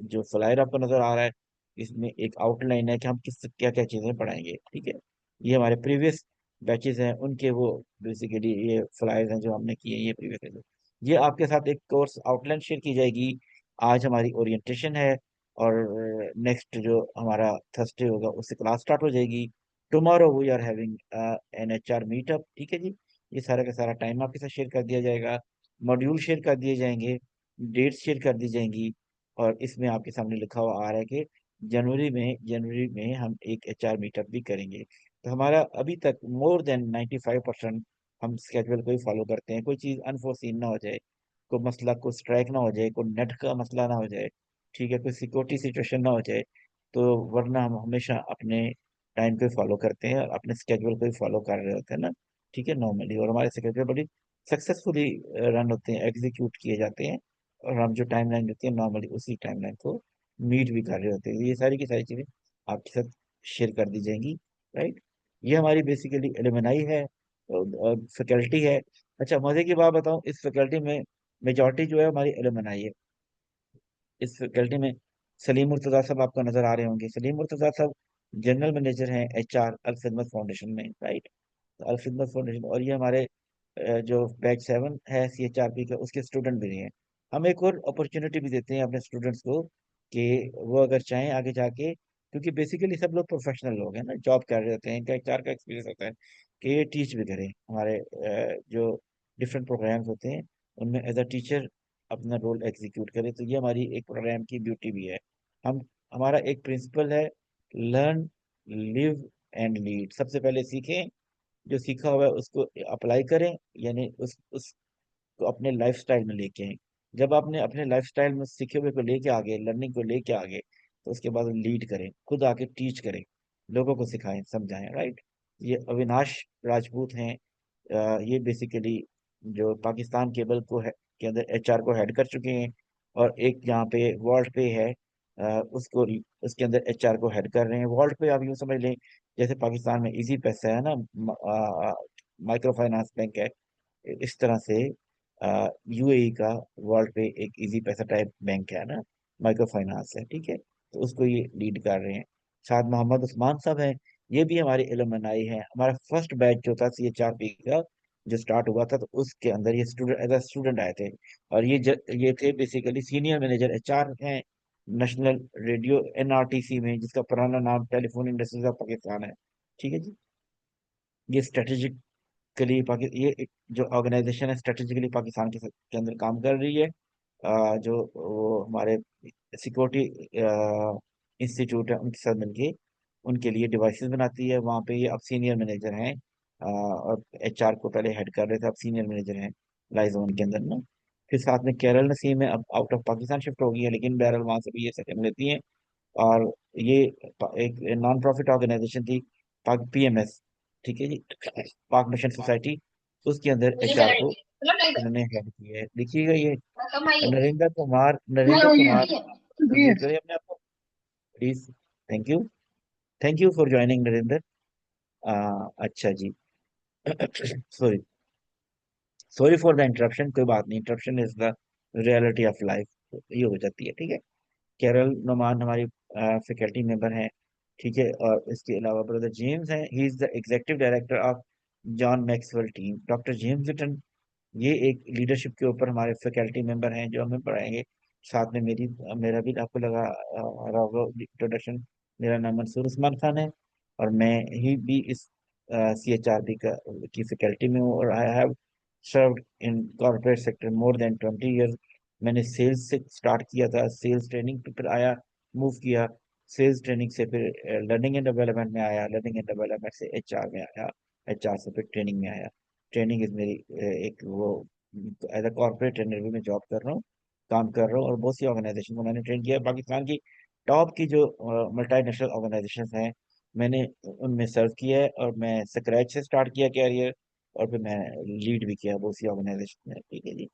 जो फ्लायर आपको नजर आ रहा है, इसमें एक आउटलाइन है कि हम किस क्या क्या चीजें पढ़ाएंगे। ठीक है, ये हमारे प्रीवियस बैचेस हैं, उनके वो बेसिकली ये फ्लायर्स हैं जो हमने किए हैं, ये प्रीवियस। ये आपके साथ एक कोर्स आउटलाइन शेयर की जाएगी। आज हमारी ओरिएंटेशन है, और नेक्स्ट जो हमारा थर्सडे होगा उससे क्लास स्टार्ट हो जाएगी। Tomorrow we are having an HR meetup. ठीक है जी, ये सारा का सारा टाइम आपके साथ शेयर कर दिया जाएगा, मॉड्यूल शेयर कर दिए जाएंगे, डेट शेयर कर दी जाएंगी। और इसमें आपके सामने लिखा हुआ आ रहा है कि जनवरी में हम एक एचआर मीटअप भी करेंगे। तो हमारा अभी तक मोर देन 95% हम स्केड्यूल को ही फॉलो करते हैं। कोई चीज़ अनफोर्सीन ना हो जाए, कोई मसला, कोई स्ट्राइक ना हो जाए, कोई नेट का मसला ना हो जाए, ठीक है, कोई सिक्योरिटी सिचुएशन ना हो जाए, तो वरना हम हमेशा अपने टाइम पे फॉलो करते हैं और अपने स्केड्यूल को ही फॉलो कर रहे होते हैं ना, ठीक है, नॉर्मली। और हमारे स्केड्यूल बड़ी सक्सेसफुली रन होते हैं, एग्जीक्यूट किए जाते हैं, और हम जो टाइमलाइन देते हैं नॉर्मली उसी टाइमलाइन को मीट भी कर रहे होते हैं। ये सारी की सारी चीज़ें आपके साथ शेयर कर दी जाएंगी, राइट। ये हमारी बेसिकली एलिमनाई है और फैकल्टी है। अच्छा, मजे की बात बताऊं, इस फैकल्टी में मेजॉरिटी जो है हमारी एलिमनाई है। इस फैकल्टी में सलीम मुर्तजा साहब आपको नजर आ रहे होंगे। सलीम मुर्तजा साहब जनरल मैनेजर हैं HR अल खिदमत फाउंडेशन में, राइट। अल खिदमत फाउंडेशन, और ये हमारे जो बैच 7 है CHRP का, उसके स्टूडेंट भी हैं। हम एक और अपॉर्चुनिटी भी देते हैं अपने स्टूडेंट्स को कि वो अगर चाहें आगे जाके, क्योंकि बेसिकली सब लोग प्रोफेशनल लोग हैं ना, जॉब कर रहे होते हैं, इनका HR का एक्सपीरियंस होता है, कि ये टीच भी करें हमारे जो डिफरेंट प्रोग्राम्स होते हैं उनमें एज अ टीचर अपना रोल एग्जीक्यूट करें। तो ये हमारी एक प्रोग्राम की ब्यूटी भी है। हम हमारा एक प्रिंसिपल है, लर्न, लिव एंड लीड। सबसे पहले सीखें, जो सीखा हुआ है उसको अप्लाई करें, यानी उसको अपने लाइफस्टाइल में लेके आए। जब आपने अपने लाइफस्टाइल में सीखे हुए को लेके आगे, लर्निंग को लेके आगे, तो उसके बाद लीड करें, खुद आके टीच करें, लोगों को सिखाएं, समझाएं, राइट। ये अविनाश राजपूत हैं। ये बेसिकली जो पाकिस्तान केबल के अंदर HR को हेड कर चुके हैं, और एक यहाँ पे वर्ल्ड पे है, उसको उसके अंदर HR को हेड कर रहे हैं। वर्ल्ड पे आप यूँ समझ लें जैसे पाकिस्तान में इजी पैसा है ना, माइक्रो फाइनेंस बैंक है, इस तरह से UAE का वर्ल्ड पे एक इजी पैसा टाइप बैंक है ना, माइक्रो फाइनेंस है, ठीक है। तो उसको ये लीड कर रहे हैं। साथ मोहम्मद उस्मान साहब हैं, ये भी हमारे एलुमनाई हैं। हमारा फर्स्ट बैच जो था CHRP का, जो स्टार्ट हुआ था, तो उसके अंदर ये स्टूडेंट एज अ स्टूडेंट आए थे। और ये थे बेसिकली सीनियर मैनेजर HR हैं, नेशनल रेडियो NRTC में, जिसका पुराना नाम टेलीफोन इंडस्ट्रीज ऑफ पाकिस्तान है, ठीक है जी। ये स्ट्रेटेजिक के लिए ये एक जो ऑर्गेनाइजेशन है स्ट्रेटेजिकली पाकिस्तान के अंदर काम कर रही है। जो वो हमारे सिक्योरिटी इंस्टीट्यूट है उनके साथ मिलके उनके लिए डिवाइसेस बनाती है। वहाँ पे ये अब सीनियर मैनेजर हैं, और HR को पहले हेड कर रहे थे, अब सीनियर मैनेजर हैं लाइजोन के अंदर ना। फिर साथ में केरल नसीम है, अब आउट ऑफ पाकिस्तान शिफ्ट हो गई है, लेकिन बहरहाल वहाँ से भी ये सेटल लेती हैं। और ये एक नॉन प्रॉफिट ऑर्गेनाइजेशन थी, पाक PMS, ठीक है जी, पाक मिशन सोसाइटी, उसके अंदर HR को इन्होंने हेड किया है। देखिएगा ये नरेंद्र कुमार इंट्रोड्यूस करिए अपने आप को please. Thank you, thank you for joining Narendra. अच्छा जी। Sorry, sorry for the interruption, कोई बात नहीं, interruption is the reality of life, ये हो जाती है, ठीक है। कैरल नोमान हमारी फैकल्टी मेंबर हैं, ठीक है। और इसके अलावा ब्रदर जेम्स हैं, he is the executive director of John Maxwell team. Doctor James Litton, ये एक लीडरशिप के ऊपर हमारे फैकल्टी मेंबर हैं जो हमें पढ़ाएंगे। साथ में मेरा भी आपको लगा रहा होगा इंट्रोडक्शन, मेरा नाम मंसूर उस्मान खान है, और मैं ही भी इस CHRP की फैकल्टी में हूँ, और I have served in corporate sector more than 20 years. मैंने सेल्स से स्टार्ट किया था, सेल्स ट्रेनिंग पे फिर आया, मूव किया, सेल्स ट्रेनिंग से फिर लर्निंग एंड डेवलपमेंट में आया, लर्निंग एंड डेवलपमेंट से HR में आया, HR से फिर ट्रेनिंग में आया। ट्रेनिंग इज मेरी एक वो एज अ कॉर्पोरेट ट्रेनर भी मैं जॉब कर रहा हूँ, काम कर रहा हूँ, और बहुत सी ऑर्गेनाइजेशन को मैंने ट्रेन किया है। पाकिस्तान की टॉप की जो मल्टीनेशनल ऑर्गेनाइजेशन हैं, मैंने उनमें सर्व किया है, और मैं स्क्रैच से स्टार्ट किया कैरियर, और फिर मैं लीड भी किया बहुत सी ऑर्गेनाइजेशन में, ठीक है जी,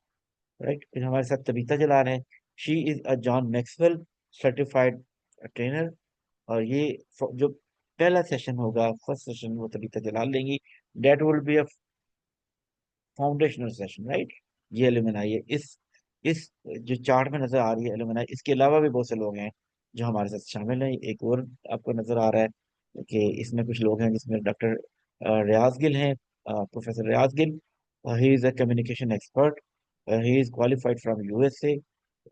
राइट। फिर हमारे साथ तबीता जला रहे हैं, she is a John Maxwell certified trainer. और ये जो पहला सेशन होगा, फर्स्ट सेशन, वो तबीता जलाल लेंगी। That will be foundational session, right. ये एलुमनाई है, इस जो चार्ट में नजर आ रही है एलुमनाई, इसके अलावा भी बहुत से लोग हैं जो हमारे साथ शामिल हैं। एक और आपको नजर आ रहा है कि इसमें कुछ लोग हैं, जिसमें डॉक्टर रियाज गिल हैं, professor Riaz Gill, he is a communication expert, he is qualified from USA।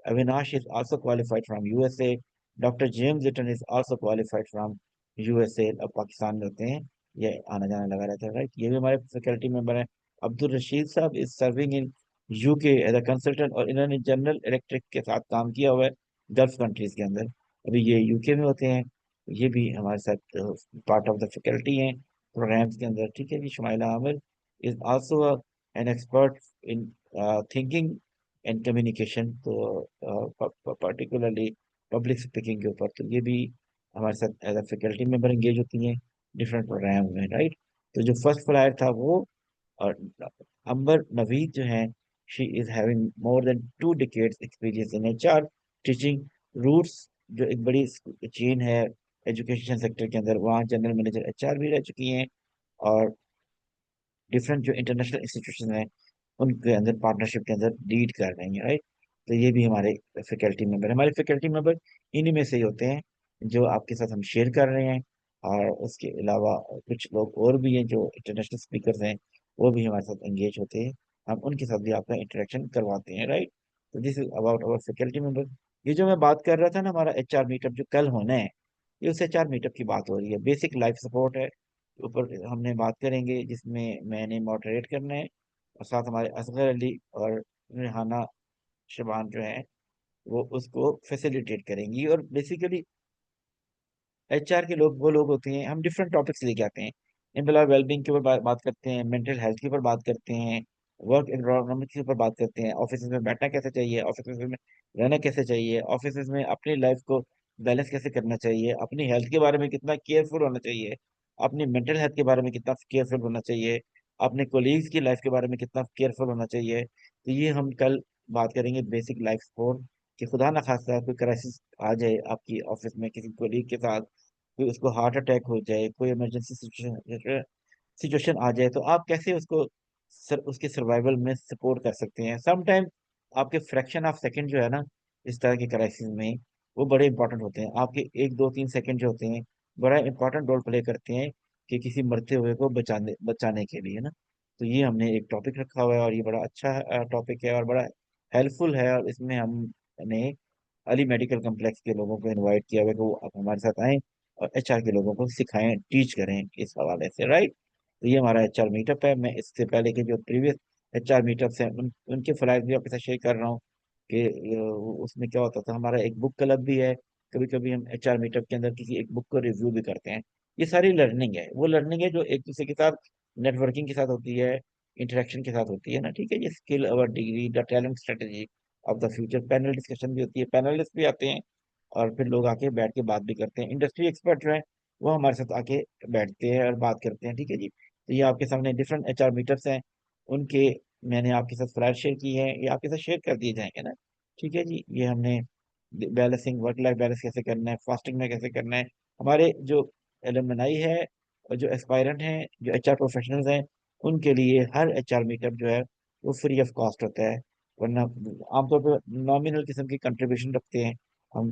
Avinash is also qualified from USA. Doctor James Litton is also qualified from USA। अब पाकिस्तान में होते हैं, ये आना जाना लगा रहता है, राइट। ये भी हमारे फैकल्टी मेंबर हैं। Abdul Rashid sahab is serving in UK as a consultant, और इन्होंने जनरल इलेक्ट्रिक के साथ काम किया हुआ है गल्फ कंट्रीज के अंदर। अभी ये UK में होते हैं। ये भी हमारे साथ पार्ट ऑफ द फैकल्टी हैं प्रोग्राम्स के अंदर, ठीक है जी। Shumaila Aamir is also an expert in thinking and communication, तो पर्टिकुलरली पब्लिक स्पीकिंग के ऊपर, तो ये भी हमारे साथ as a faculty member engage होती हैं डिफरेंट प्रोग्राम में, राइट। तो जो फर्स्ट फ्लायर था वो, और अंबर नवीद जो है, she is having more than 2 decades experience in HR teaching roots, जो एक बड़ी चेन है एजुकेशन सेक्टर के अंदर, वहाँ जनरल मैनेजर एचआर भी रह चुकी हैं, और डिफरेंट जो इंटरनेशनल इंस्टीट्यूशन है उनके अंदर पार्टनरशिप के अंदर लीड कर रही हैं, राइट। तो ये भी हमारे फैकल्टी मेंबर, हमारे फैकल्टी मेंबर इन्हीं में से ही होते हैं जो आपके साथ हम शेयर कर रहे हैं। और उसके अलावा कुछ लोग और भी हैं जो इंटरनेशनल स्पीकर्स हैं, वो भी हमारे साथ एंगेज होते हैं, हम उनके साथ भी आपका इंटरेक्शन करवाते हैं, राइट। तो this is about our faculty member. ये जो मैं बात कर रहा था ना, हमारा एचआर मीटअप जो कल होना है, ये उस एचआर मीटअप की बात हो रही है, बेसिक लाइफ सपोर्ट है ऊपर हमने बात करेंगे, जिसमें मैंने मॉडरेट करना है, और साथ हमारे असगर अली और रिहाना शबान जो है वो उसको फैसिलिटेट करेंगी। और बेसिकली एचआर के लोग वो लोग होते हैं, हम डिफरेंट टॉपिक्स लेके आते हैं, एम्प्लॉय वेलबींग के ऊपर बात करते हैं, मेंटल हेल्थ के ऊपर बात करते हैं, वर्क एनवायरनमेंट के ऊपर बात करते हैं, ऑफिस में बैठना कैसे चाहिए, ऑफिस में रहना कैसे चाहिए, ऑफिस में अपनी लाइफ को बैलेंस कैसे करना चाहिए, अपनी हेल्थ के बारे में कितना केयरफुल होना चाहिए, अपनी मेंटल हेल्थ के बारे में कितना केयरफुल होना चाहिए, अपने कोलीग्स की लाइफ के बारे में कितना केयरफुल होना चाहिए। तो ये हम कल बात करेंगे, बेसिक लाइफ सपोर्ट, कि खुदा ना खास्ता कोई क्राइसिस आ जाए आपकी ऑफिस में किसी कोलीग के साथ, कोई उसको हार्ट अटैक हो जाए, कोई इमरजेंसी सिचुएशन सिचुएशन आ जाए, तो आप कैसे उसको उसके सर्वाइवल में सपोर्ट कर सकते हैं। सम टाइम आपके फ्रैक्शन ऑफ सेकंड जो है ना, इस तरह के क्राइसिस में वो बड़े इंपॉर्टेंट होते हैं, आपके 1 2 3 सेकंड जो होते हैं बड़ा इंपॉर्टेंट रोल प्ले करते हैं कि किसी मरते हुए को बचाने बचाने के लिए ना। तो ये हमने एक टॉपिक रखा हुआ है, और ये बड़ा अच्छा टॉपिक है और बड़ा हेल्पफुल है, और इसमें हमने अली मेडिकल कम्प्लेक्स के लोगों को इनवाइट किया हुआ है कि वो अब हमारे साथ आए और एचआर के लोगों को सिखाएं, टीच करें इस हवाले से, राइट। तो ये हमारा एचआर मीटअप है। मैं इससे पहले के जो प्रीवियस एचआर मीटअप्स हैं उनके फ्लाइट भी आपके साथ शेयर कर रहा हूँ कि उसमें क्या होता था। हमारा एक बुक क्लब भी है, कभी कभी हम एचआर मीटअप के अंदर किसी एक बुक को रिव्यू भी करते हैं। ये सारी लर्निंग है, वो लर्निंग है जो एक दूसरे के साथ नेटवर्किंग के साथ होती है, इंटरेक्शन के साथ होती है ना, ठीक है। ये skill our degree the talent strategy of the future, panel discussion भी होती है, पैनलिस्ट भी आते हैं, और फिर लोग आके बैठ के बात भी करते हैं, इंडस्ट्री एक्सपर्ट जो है वो हमारे साथ आके बैठते हैं और बात करते हैं, ठीक है जी। तो ये आपके सामने डिफरेंट एचआर मीटअप्स हैं, उनके मैंने आपके साथ फ्लैट शेयर की है, ये आपके साथ शेयर कर दिए जाएंगे ना, ठीक है जी। ये हमने बैलेंसिंग वर्क लाइफ बैलेंस कैसे करना है, फास्टिंग में कैसे करना है, हमारे जो एलुमनाई है और जो एस्पायरेंट हैं, जो एचआर प्रोफेशनल्स हैं, उनके लिए हर एचआर मीटअप जो है वो फ्री ऑफ कॉस्ट होता है। वरना आमतौर पर नॉमिनल किस्म की कंट्रीब्यूशन रखते हैं हम,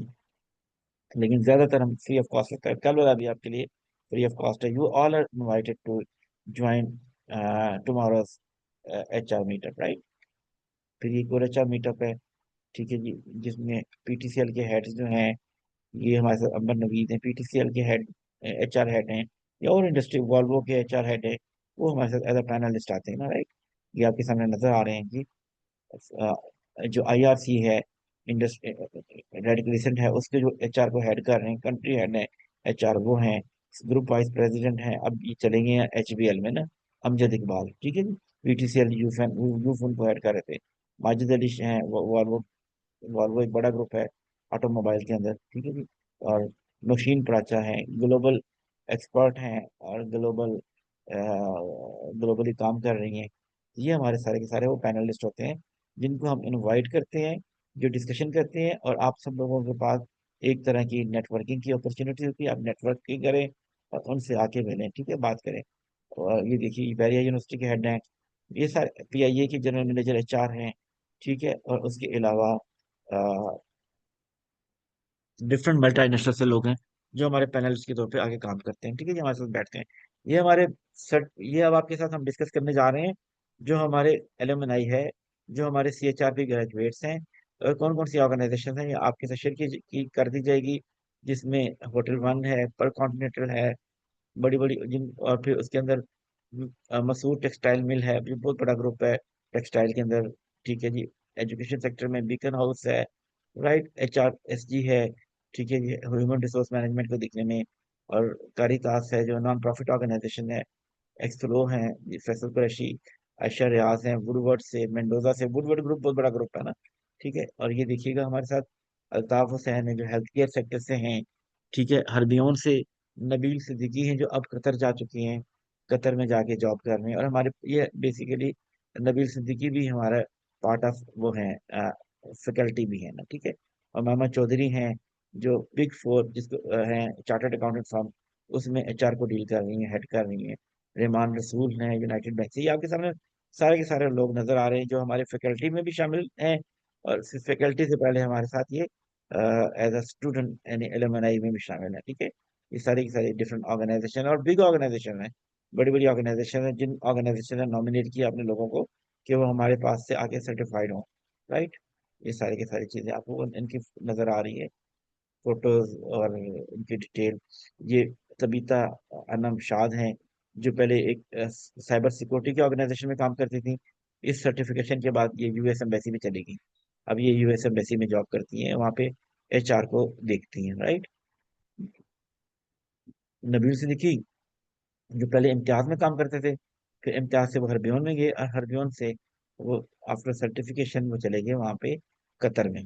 लेकिन ज्यादातर हम फ्री ऑफ कॉस्ट रखते हैं। कल वाला भी आपके लिए फ्री ऑफ कॉस्ट है। You all are invited to join tomorrow's HR meetup, right. फिर ये और एचआर मीटअप है, ठीक है जी, जिसमें पीटीसीएल के हेड्स जो हैं, ये हमारे साथ अंबर नवीद हैं, पीटीसीएल के हेड एचआर हेड हैं, या और इंडस्ट्री वॉल्वो के एचआर हेड है, वो हमारे साथ एज अ पैनलिस्ट आते हैं ना, राइट। ये आपके सामने नजर आ रहे हैं कि जो आईआरसी है, इंडस्ट्री रेड है, उसके जो एचआर को हेड कर रहे हैं, कंट्री हेड है एचआर वो हैं, ग्रुप वाइस प्रेसिडेंट हैं। अब ये चलेंगे एचबीएल में ना, अमजद इकबाल, ठीक है जी, पीटीसीएल यूफएन यूफोन को हेड कर रहे थे। माजिद अली हैं, वो वॉल्वो एक बड़ा ग्रुप है ऑटोमोबाइल के अंदर, ठीक है जी। और नौशीन प्राचा है, ग्लोबल एक्सपर्ट हैं और ग्लोबली काम कर रही हैं। ये हमारे सारे के सारे वो पैनलिस्ट होते हैं जिनको हम इनवाइट करते हैं, जो डिस्कशन करते हैं, और आप सब लोगों के पास एक तरह की नेटवर्किंग की अपॉर्चुनिटी होती है, आप नेटवर्किंग करें और उनसे आके मिलें, ठीक है, बात करें। और ये देखिए बैरिया यूनिवर्सिटी के हेड हैं, ये सारे पीआईए के जनरल मैनेजर एचआर हैं, ठीक है। और उसके अलावा डिफरेंट मल्टीनेशनल से लोग हैं जो हमारे पैनलिस्ट के तौर पे आगे काम करते हैं, ठीक है जी, हमारे साथ बैठते हैं। ये हमारे सर, ये अब आपके साथ हम डिस्कस करने जा रहे हैं जो हमारे एलुमनाई है, जो हमारे सीएचआरपी ग्रेजुएट्स हैं, और कौन कौन सी ऑर्गेनाइजेशन है ये आपके साथ शेयर कर दी जाएगी, जिसमें होटल वन है, पर कॉन्टिनेंटल है, बड़ी बड़ी जिन, और फिर उसके अंदर मसूर टेक्सटाइल मिल है, जो बहुत बड़ा ग्रुप है टेक्सटाइल के अंदर, ठीक है जी। एजुकेशन सेक्टर में बीकन हाउस है, राइट, एचआरएसजी है, ठीक है जी, ह्यूमन रिसोर्स मैनेजमेंट को देखने में। और कारितास है जो नॉन प्रॉफिट ऑर्गेनाइजेशन है, एक्सफ्लो है, फैसल कुरैशी, आयशा रियाज है वुडवर्ड से, मेंडोजा से, वुडवर्ड ग्रुप बहुत बड़ा ग्रुप है ना, ठीक है। और ये देखिएगा हमारे साथ अल्ताफ हुसैन है जो हेल्थ केयर सेक्टर से हैं, ठीक है। हरबियोन से नबील सिद्दीकी हैं जो अब कतर जा चुकी हैं, कतर में जाके जॉब कर रहे हैं। और हमारे ये बेसिकली नबील सिद्दीकी भी हमारा पार्ट ऑफ वो हैं, फैकल्टी भी है ना, ठीक है। और मामा चौधरी हैं जो बिग फोर जिसको हैं चार्टर्ड अकाउंटेंट फर्म, उसमें एचआर को डील कर रही हैं, हेड कर रही हैं। रेमान रसूल हैं यूनाइटेड बैंक से। ये आपके सामने सारे के सारे लोग नजर आ रहे हैं जो हमारे फैकल्टी में भी शामिल हैं, और फैकल्टी से पहले हमारे साथ ये एज अ स्टूडेंट यानी एलुमनाई में भी शामिल है, ठीक है। ये सारी की सारी डिफरेंट ऑर्गेनाइजेशन और बिग ऑर्गेनाइजेशन है, बड़ी बड़ी ऑर्गेनाइजेशन है, जिन ऑर्गेनाइजेशन ने नॉमिनेट किया अपने लोगों को कि वो हमारे पास से आके सर्टिफाइड हों, राइट। ये सारी की सारी चीजें आपको इनकी नजर आ रही है, फोटोज और इनकी डिटेल। ये तबीता अनम शाद हैं जो पहले एक साइबर सिक्योरिटी के ऑर्गेनाइजेशन में काम करती थी। इस सर्टिफिकेशन के बाद ये यूएस एम्बेसी में चली गई। अब ये यूएस एम्बेसी में जॉब करती हैं, वहाँ पे एचआर को देखती हैं, राइट। नबील सिद्दीकी जो पहले इम्तियाज में काम करते थे, फिर इम्तियाज से वो हरबियोन में गए, और हरबियोन से वो आफ्टर सर्टिफिकेशन वो चले गए वहाँ पे कतर में।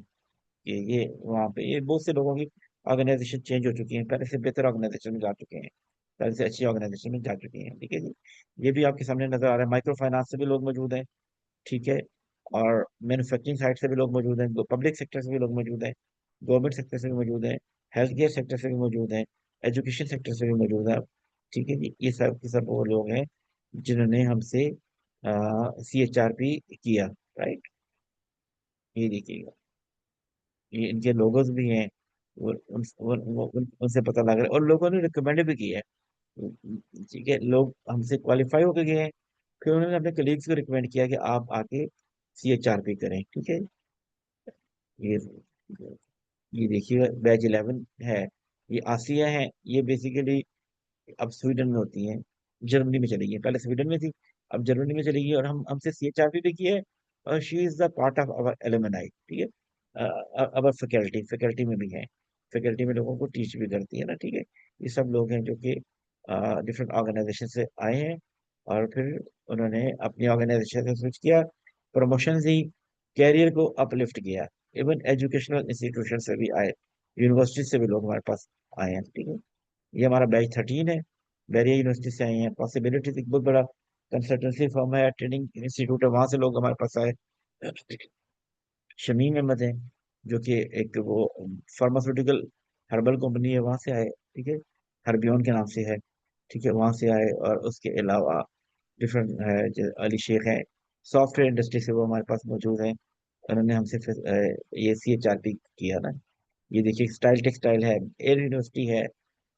ये वहाँ पे ये बहुत से लोगों की ऑर्गेनाइजेशन चेंज हो चुकी है, पहले से बेहतर ऑर्गेनाइजेशन में जा चुके हैं, पहले से अच्छी ऑर्गेनाइजेशन में जा चुके हैं, ठीक है जी। ये भी आपके सामने नजर आ रहा है। माइक्रो फाइनेंस से भी लोग मौजूद हैं, ठीक है। और मैन्युफैक्चरिंग साइड से भी लोग मौजूद हैं, पब्लिक सेक्टर से भी लोग मौजूद हैं, गवर्नमेंट सेक्टर से भी मौजूद हैं, हेल्थ केयर सेक्टर से भी मौजूद हैं, एजुकेशन सेक्टर से भी मौजूद है, ठीक है जी। ये सब के सब वो लोग हैं जिन्होंने हमसे CHRP किया, राइट। ये देखिएगा, ये इनके लोगोस भी हैं। उनसे पता लग रहा है, और लोगों ने रिकमेंड भी किया है, ठीक है। लोग हमसे क्वालिफाई होकर गए हैं, फिर उन्होंने अपने कलीग्स को रिकमेंड किया कि आप आके CHRP करें, ठीक है। ये ये देखिए बैच 11 है। ये आसिया है, ये बेसिकली अब स्वीडन में होती हैं, जर्मनी में चली गई, पहले स्वीडन में थी, अब जर्मनी में चली गई। और हम हमसे CHRP भी की है, और she is the part of our alumni, ठीक है। अवर फैकल्टी फैकल्टी में भी है, फैकल्टी में लोगों को टीच भी करती है ना, ठीक है। ये सब लोग हैं जो कि डिफरेंट ऑर्गेनाइजेशन से आए हैं, और फिर उन्होंने अपनी ऑर्गेनाइजेशन से स्विच किया, प्रमोशन दी, कैरियर को अपलिफ्ट किया। इवन एजुकेशनल इंस्टीट्यूशन से भी आए, यूनिवर्सिटी से भी लोग हमारे पास आए हैं, ठीक है। ये हमारा बैच 13 है, बैरिया यूनिवर्सिटी से आए हैं। पॉसिबिलिटीज एक बहुत बड़ा कंसल्टेंसी फर्म है, ट्रेनिंग इंस्टीट्यूट है, वहां से लोग हमारे पास आए। शमीम अहमद है जो कि एक वो फार्मास्यूटिकल हर्बल कंपनी है, वहां से आए, ठीक है। हरबियोन के नाम से है, ठीक है, वहां से आए। और उसके अलावा डिफरेंट है अली शेख है, सॉफ्टवेयर इंडस्ट्री से वो हमारे पास मौजूद है। उन्होंने हमसे फिर ये CHRP किया ना। ये देखिए स्टाइल टेक्सटाइल है, एयर यूनिवर्सिटी है,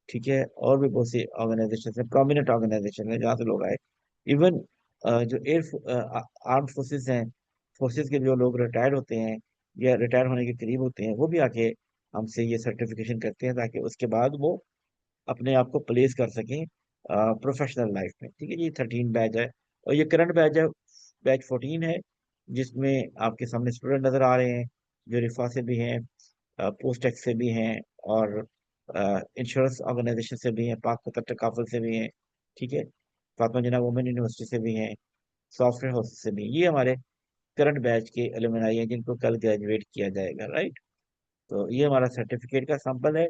ठीक है। और भी बहुत सी ऑर्गेनाइजेशन है, प्रोमिनेंट ऑर्गेनाइजेशन है जहाँ से लोग आए। इवन जो एयर आर्म फोर्सेस हैं, फोर्सेस के जो लोग रिटायर्ड होते हैं या रिटायर होने के करीब होते हैं, वो भी आके हमसे ये सर्टिफिकेशन करते हैं, ताकि उसके बाद वो अपने आप को प्लेस कर सकें प्रोफेशनल लाइफ में, ठीक है जी। 13 बैच है, और ये करंट बैच है, बैच 14 है, जिसमें आपके सामने स्टूडेंट नजर आ रहे हैं जो रिफा से भी हैं, पोस्ट एक्स से भी हैं, और इंश्योरेंस ऑर्गेनाइजेशन से भी हैं, पाक कतर तकाफुल से भी हैं, ठीक है। फातिमा जिन्ना वुमेन यूनिवर्सिटी से भी हैं, सॉफ्टवेयर हाउस से भी। ये हमारे करंट बैच के एलुमनाई हैं जिनको कल ग्रेजुएट किया जाएगा, राइट। तो ये हमारा सर्टिफिकेट का सैंपल है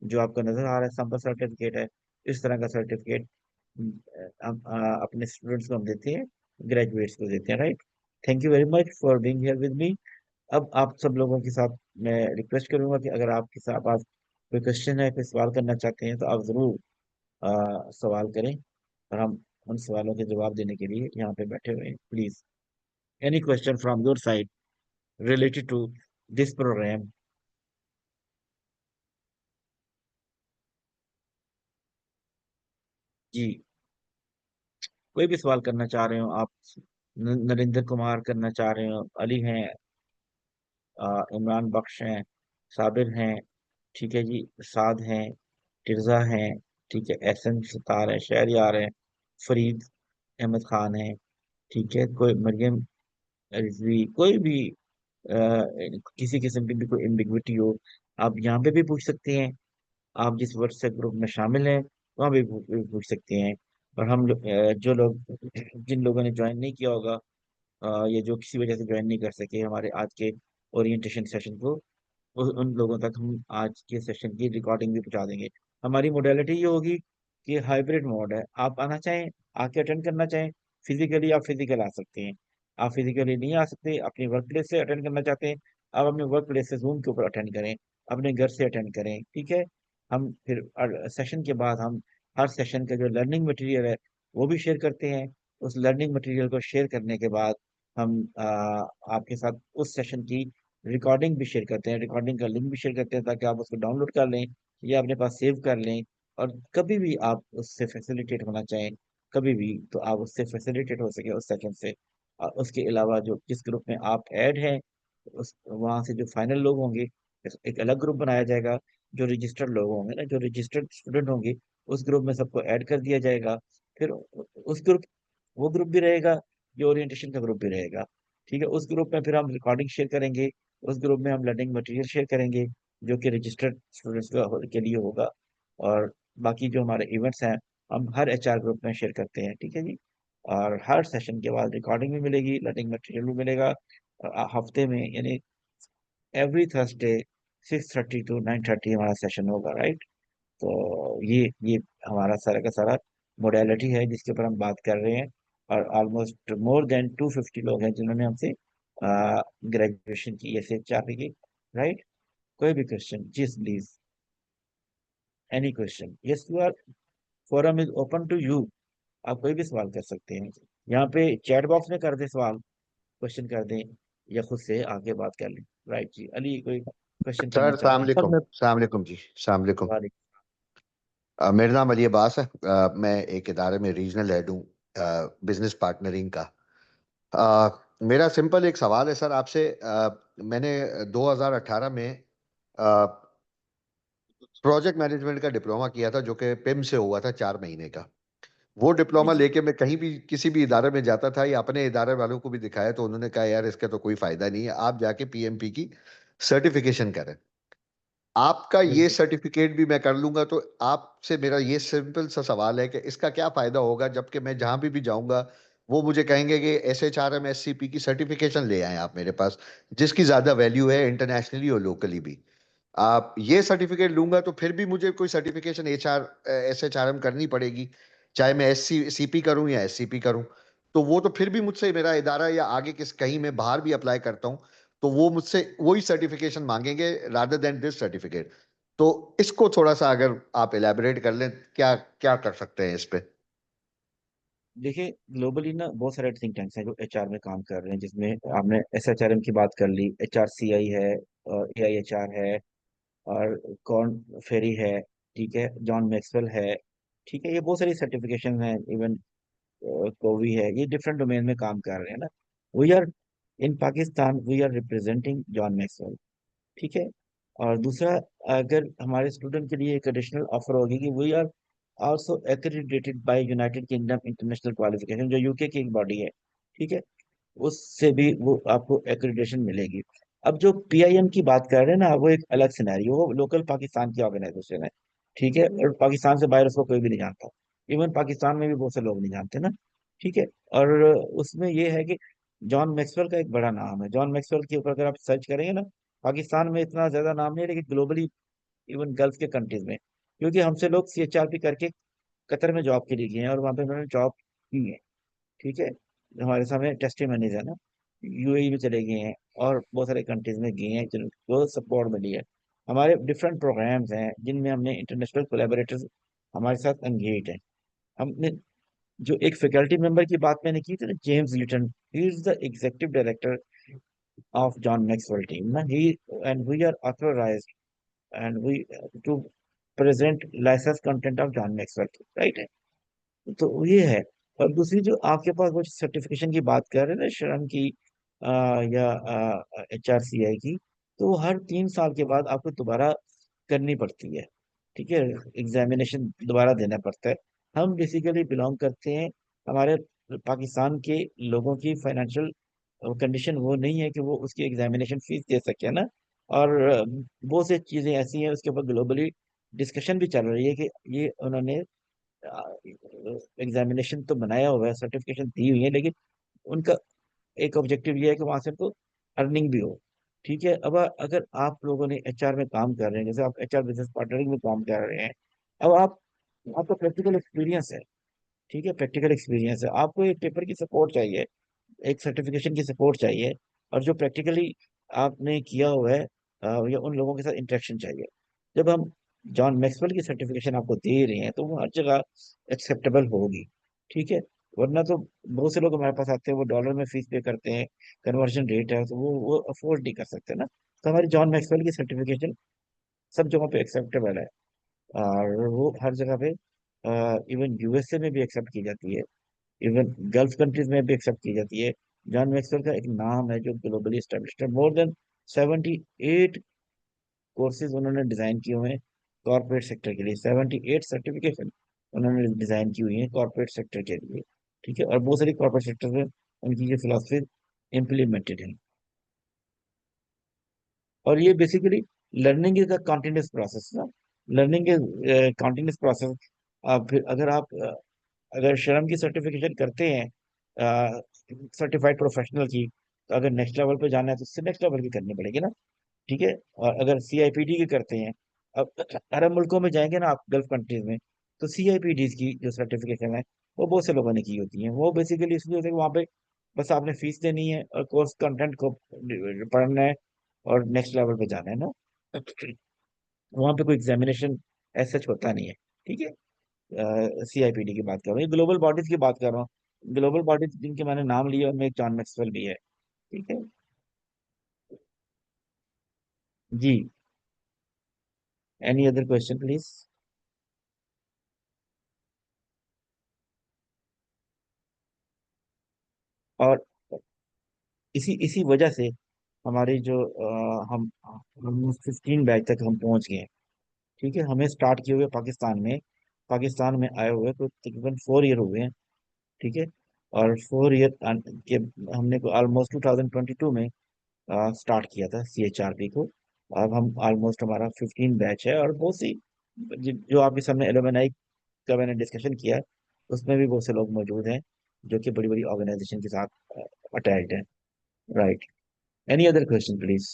जो आपको नजर आ रहा है, सैंपल सर्टिफिकेट है। इस तरह का सर्टिफिकेट हम अपने स्टूडेंट्स को हम देते हैं, ग्रेजुएट्स को देते हैं, right. Thank you very much for being here with me. अब आप सब लोगों के साथ मैं रिक्वेस्ट करूंगा कि अगर आपके साथ आप कोई क्वेश्चन है, कोई सवाल करना चाहते हैं, तो आप जरूर सवाल करें, और हम उन सवालों के जवाब देने के लिए यहाँ पे बैठे हुए हैं। Please, any question from your side related to this programme. जी, कोई भी सवाल करना चाह रहे हो आप, नरेंद्र कुमार करना चाह रहे हो, अली हैं, इमरान बख्श हैं, साबिर हैं, ठीक है जी, साद हैं, टिर्जा हैं, ठीक है, एहसन सितार है, शहरयार है, फरीद अहमद खान है, ठीक है। कोई मरियम रिजवी, कोई भी किसी किस्म की भी कोई एम्बिग्विटी हो, आप यहाँ पे भी पूछ सकते हैं। आप जिस व्हाट्सएप ग्रुप में शामिल हैं वहाँ भी पूछ सकते हैं। और जो लोग जिन लोगों ने ज्वाइन नहीं किया होगा, या जो किसी वजह से ज्वाइन नहीं कर सके हमारे आज के ओरिएंटेशन सेशन को, उन लोगों तक हम आज के सेशन की रिकॉर्डिंग भी पहुंचा देंगे। हमारी मोडेलिटी ये होगी कि हाइब्रिड मोड है, आप आना चाहें आके अटेंड करना चाहें फिजिकली, आप फिजिकल आ सकते हैं। आप फिजिकली नहीं आ सकते, अपनी वर्क प्लेस से अटेंड करना चाहते हैं, आप अपने वर्क प्लेस से जूम के ऊपर अटेंड करें, अपने घर से अटेंड करें, ठीक है। हम फिर सेशन के बाद हम हर सेशन का जो लर्निंग मटेरियल है वो भी शेयर करते हैं। उस लर्निंग मटेरियल को शेयर करने के बाद हम आपके साथ उस सेशन की रिकॉर्डिंग भी शेयर करते हैं, रिकॉर्डिंग का लिंक भी शेयर करते हैं, ताकि आप उसको डाउनलोड कर लें या अपने पास सेव कर लें। और कभी भी आप उससे फैसिलिटेट होना चाहें, कभी भी, तो आप उससे फैसिलिटेट हो सके उस सेशन से। उसके अलावा जो जिस ग्रुप में आप ऐड हैं, उस वहाँ से जो फाइनल लोग होंगे, एक अलग ग्रुप बनाया जाएगा। जो रजिस्टर्ड लोग होंगे ना, जो रजिस्टर्ड स्टूडेंट होंगे, उस ग्रुप में सबको ऐड कर दिया जाएगा। फिर उस ग्रुप वो ग्रुप भी रहेगा, जो ओरिएंटेशन का ग्रुप भी रहेगा, ठीक है। उस ग्रुप में फिर हम रिकॉर्डिंग शेयर करेंगे, उस ग्रुप में हम लर्निंग मटेरियल शेयर करेंगे, जो कि रजिस्टर्ड स्टूडेंट्स के लिए होगा। और बाकी जो हमारे इवेंट्स हैं, हम हर एचआर ग्रुप में शेयर करते हैं, ठीक है जी। और हर सेशन के बाद रिकॉर्डिंग भी मिलेगी, लर्निंग मटेरियल भी मिलेगा। हफ्ते में यानी एवरी थर्सडे 6:30 to 9:30 हमारा सेशन होगा, राइट। तो ये हमारा सारा का सारा मोडेलिटी है जिसके ऊपर हम बात कर रहे हैं। और ऑलमोस्ट मोर देन 250 लोग हैं जिन्होंने हमसे ग्रेजुएशन की, ऐसे चाहते की, राइट। कोई भी क्वेश्चन, जिस please, any question, yes you are, forum is open to you. आप कोई भी सवाल कर सकते हैं, यहाँ पे चैट बॉक्स में कर दें सवाल, क्वेश्चन कर दें, या खुद से आके बात कर लें। राइट जी, अली कोई क्वेश्चन करना सर चाहते हैं? सर सलाम अलैकुम जी, सलाम अलैकुम। वालेकुम। मेरा नाम अली अब्बास है। मैं एक इदारे में रीजनल हेड हूँ, बिजनेस पार्टनरिंग का। मेरा सिंपल एक सवाल है सर आपसे। मैंने 2018 में प्रोजेक्ट मैनेजमेंट का डिप्लोमा किया था, जो कि पिम से हुआ था, 4 महीने का। वो जी डिप्लोमा जी। लेके मैं कहीं भी किसी भी इदारे में जाता था या अपने इदारे वालों को भी दिखाया, तो उन्होंने कहा यार इसका तो कोई फायदा नहीं है, आप जाके पीएमपी की सर्टिफिकेशन करें। आपका ये बिल्कुल। सर्टिफिकेट भी मैं कर लूंगा, तो आपसे मेरा ये सिंपल सा सवाल है कि इसका क्या फायदा होगा, जबकि मैं जहां भी जाऊंगा वो मुझे कहेंगे कि SHRM SCP की सर्टिफिकेशन ले आए आप मेरे पास, जिसकी ज्यादा वैल्यू है इंटरनेशनली और लोकली भी। आप ये सर्टिफिकेट लूंगा तो फिर भी मुझे कोई सर्टिफिकेशन SHRM करनी पड़ेगी, चाहे मैं SCP करूं या SCP करूं। तो वो तो फिर भी मुझसे, मेरा इदारा या आगे किस कहीं मैं बाहर भी अप्लाई करता हूं, तो वो मुझसे वही सर्टिफिकेशन मांगेंगे रादर देन दिस सर्टिफिकेट। तो इसको थोड़ा सा अगर आप इलेबोरेट कर लें, क्या क्या कर सकते हैं इस पे। देखिए, ग्लोबली ना बहुत सारे थिंक टैंक्स हैं जो एचआर में काम कर रहे हैं, जिसमें आपने एसएचआरएम की बात कर ली, HRCI है, और AIHR है, और कॉर्न फेरी है, ठीक है, जॉन मैक्सवेल है, ठीक है। ये बहुत सारी सर्टिफिकेशन हैं, इवन कोवी है, ये डिफरेंट डोमेन में काम कर रहे हैं ना। We are in Pakistan, we are representing John Maxwell, ठीक है। और दूसरा, अगर हमारे स्टूडेंट के लिए एक एडिशनल ऑफर होगी कि we are also accredited by United Kingdom international qualification, जो यूके की एक बॉडी है, ठीक है। उससे भी वो आपको एक्रेडिटेशन मिलेगी। अब जो PIM की बात कर रहे हैं ना, वो एक अलग सिनेरियो, वो लोकल पाकिस्तान की ऑर्गेनाइजेशन है, ठीक है। और पाकिस्तान से बाहर उसको कोई भी नहीं जानता, इवन पाकिस्तान में भी बहुत से लोग नहीं जानते ना, ठीक है। और उसमें ये है कि जॉन मैक्सवेल का एक बड़ा नाम है। जॉन मैक्सवेल के ऊपर अगर आप सर्च करेंगे ना, पाकिस्तान में इतना ज्यादा नाम नहीं है, लेकिन ग्लोबली, इवन गल्फ के कंट्रीज में, क्योंकि हमसे लोग CHRP करके कतर में जॉब के लिए गए हैं और वहां पे उन्होंने जॉब की है, ठीक है। हमारे सामने टेस्टिमनीज है ना, UAE में चले गए हैं और बहुत सारे कंट्रीज में गए हैं जिनको सपोर्ट मिली है। हमारे डिफरेंट प्रोग्राम्स हैं जिनमें हमने इंटरनेशनल कोलैबोरेटर्स हमारे साथ एंगेज हैं। हमने जो एक फैकल्टी मेंबर की बात मैंने की थी ना, James Luton, he is the executive director of John Maxwell team ना, he and we are authorised and we to present licence content of John Maxwell, right. तो ये है। और दूसरी जो आपके पास वो सर्टिफिकेशन की बात कर रहे हैं ना, श्रम की या HRCI की, तो वो हर 3 साल के बाद आपको दोबारा करनी पड़ती है, ठीक है। एग्जामिनेशन दोबारा देना पड़ता है। हम बेसिकली बिलोंग करते हैं, हमारे पाकिस्तान के लोगों की फाइनेंशियल कंडीशन वो नहीं है कि वो उसकी एग्जामिनेशन फीस दे सके ना। और बहुत सी चीजें ऐसी हैं, उसके ऊपर ग्लोबली डिस्कशन भी चल रही है कि ये उन्होंने एग्जामिनेशन तो बनाया हुआ है, सर्टिफिकेशन दी हुई है, लेकिन उनका एक ऑब्जेक्टिव ये है कि वहां से उनको अर्निंग भी हो, ठीक है। अब अगर आप लोगों ने एचआर में काम कर रहे हैं, जैसे आप एचआर बिजनेस पार्टनरिंग में काम कर रहे हैं, अब आप आपका प्रैक्टिकल एक्सपीरियंस है। ठीक है, प्रैक्टिकल एक्सपीरियंस है, आपको एक पेपर की सपोर्ट चाहिए, एक सर्टिफिकेशन की सपोर्ट चाहिए, और जो प्रैक्टिकली आपने किया हुआ है या उन लोगों के साथ इंटरेक्शन चाहिए। जब हम जॉन मैक्सवेल की सर्टिफिकेशन आपको दे रहे हैं तो वो हर जगह एक्सेप्टेबल होगी। ठीक है। वरना तो बहुत से लोग हमारे पास आते हैं, वो डॉलर में फीस पे करते हैं, कन्वर्जन रेट है तो वो अफोर्ड नहीं कर सकते ना। तो हमारी जॉन मैक्सवेल की सर्टिफिकेशन सब जगह पे एक्सेप्टेबल है, और वो हर जगह पे, इवन यूएसए में भी एक्सेप्ट की जाती है, इवन गल्फ कंट्रीज में भी एक्सेप्ट की जाती है। जॉन मैक्सवेल का एक नाम है जो ग्लोबली एस्टेब्लिश्ड है। मोर देन 78 कोर्सेज उन्होंने डिजाइन किए हुए हैं कॉर्पोरेट सेक्टर के लिए। 78 सर्टिफिकेशन उन्होंने डिजाइन की हुई है कॉर्पोरेट सेक्टर के लिए। ठीक है, और बहुत सारी कॉर्पोरेट सेक्टर में उनकी ये फिलोसफी इम्प्लीमेंटेड है। और ये basically learning is a continuous process ना। Learning is continuous process. फिर अगर आप अगर श्रम की सर्टिफिकेशन करते हैं, सर्टिफाइड प्रोफेशनल की, तो अगर नेक्स्ट लेवल पे जाना है तो उससे नेक्स्ट लेवल की करनी पड़ेगी ना। ठीक है। और अगर सीआईपीडी की करते हैं, अब अरब मुल्कों में जाएंगे ना आप, गल्फ कंट्रीज में, तो सीआईपीडी की जो सर्टिफिकेशन है वो बहुत से लोगों ने की होती है। वो बेसिकली इसलिए होती है कि वहाँ पे बस आपने फीस देनी है और कोर्स कंटेंट को पढ़ना है और नेक्स्ट लेवल पे जाना है ना। वहाँ पे कोई एग्जामिनेशन ऐसा होता नहीं है। ठीक है। सीआईपीडी की बात कर रहा हूँ, ग्लोबल बॉडीज की बात कर रहा हूँ। ग्लोबल बॉडीज जिनके मैंने नाम लिए उनमें एक जॉन मैक्सवेल भी है। ठीक है। जी। Any other question please. और इसी इसी वजह से हमारी जो हम 15 बैच तक हम पहुंच गए हैं। ठीक है, हमें स्टार्ट किए हुए पाकिस्तान में आए हुए तो तकरीबन 4 ईयर हुए हैं। ठीक है। और 4 ईयर के हमने को ऑलमोस्ट 2022 में स्टार्ट किया था सीएचआरपी को। अब हम ऑलमोस्ट हमारा 15 बैच है, और बहुत सी जो आपके सामने एलुमनाई का मैंने डिस्कशन किया, उसमें भी बहुत से लोग मौजूद हैं जो कि बड़ी बड़ी ऑर्गेनाइजेशन के साथ अटैच्ड हैं। Right. Any other question please.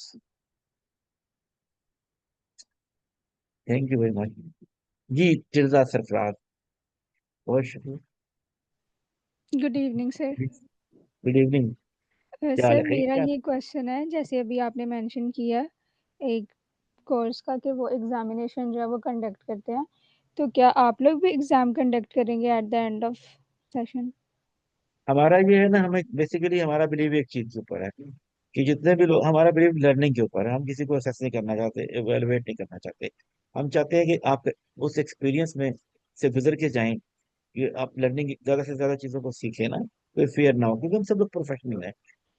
Thank you very much. जी, तिरजा सरफराज। बहुत शुक्रिया। Good evening sir. Good evening. क्या हाल सर है, खैरियत मेरा से हैं? ये क्वेश्चन है, जैसे अभी आपने मेंशन किया एक कोर्स का कि वो एग्जामिनेशन जो है वो कंडक्ट करते हैं, तो क्या आप लोग भी एग्ज़ाम कंडक्ट करेंगे eight the end of session? हमारा ये है ना, हमें बेसिकली हमारा बिलीव एक चीज के ऊपर है कि जितने भी लोग, हमारा बिलीव लर्निंग के ऊपर है। हम किसी को असेस नहीं करना चाहते, एवेलुएट नहीं करना चाहते। हम चाहते हैं कि आप उस एक्सपीरियंस में से गुजर के जाएं, कि आप लर्निंग ज्यादा से ज्यादा चीजों को सीखें ना, कोई फेयर ना हो, क्योंकि हम सब लोग प्रोफेशनल हैं।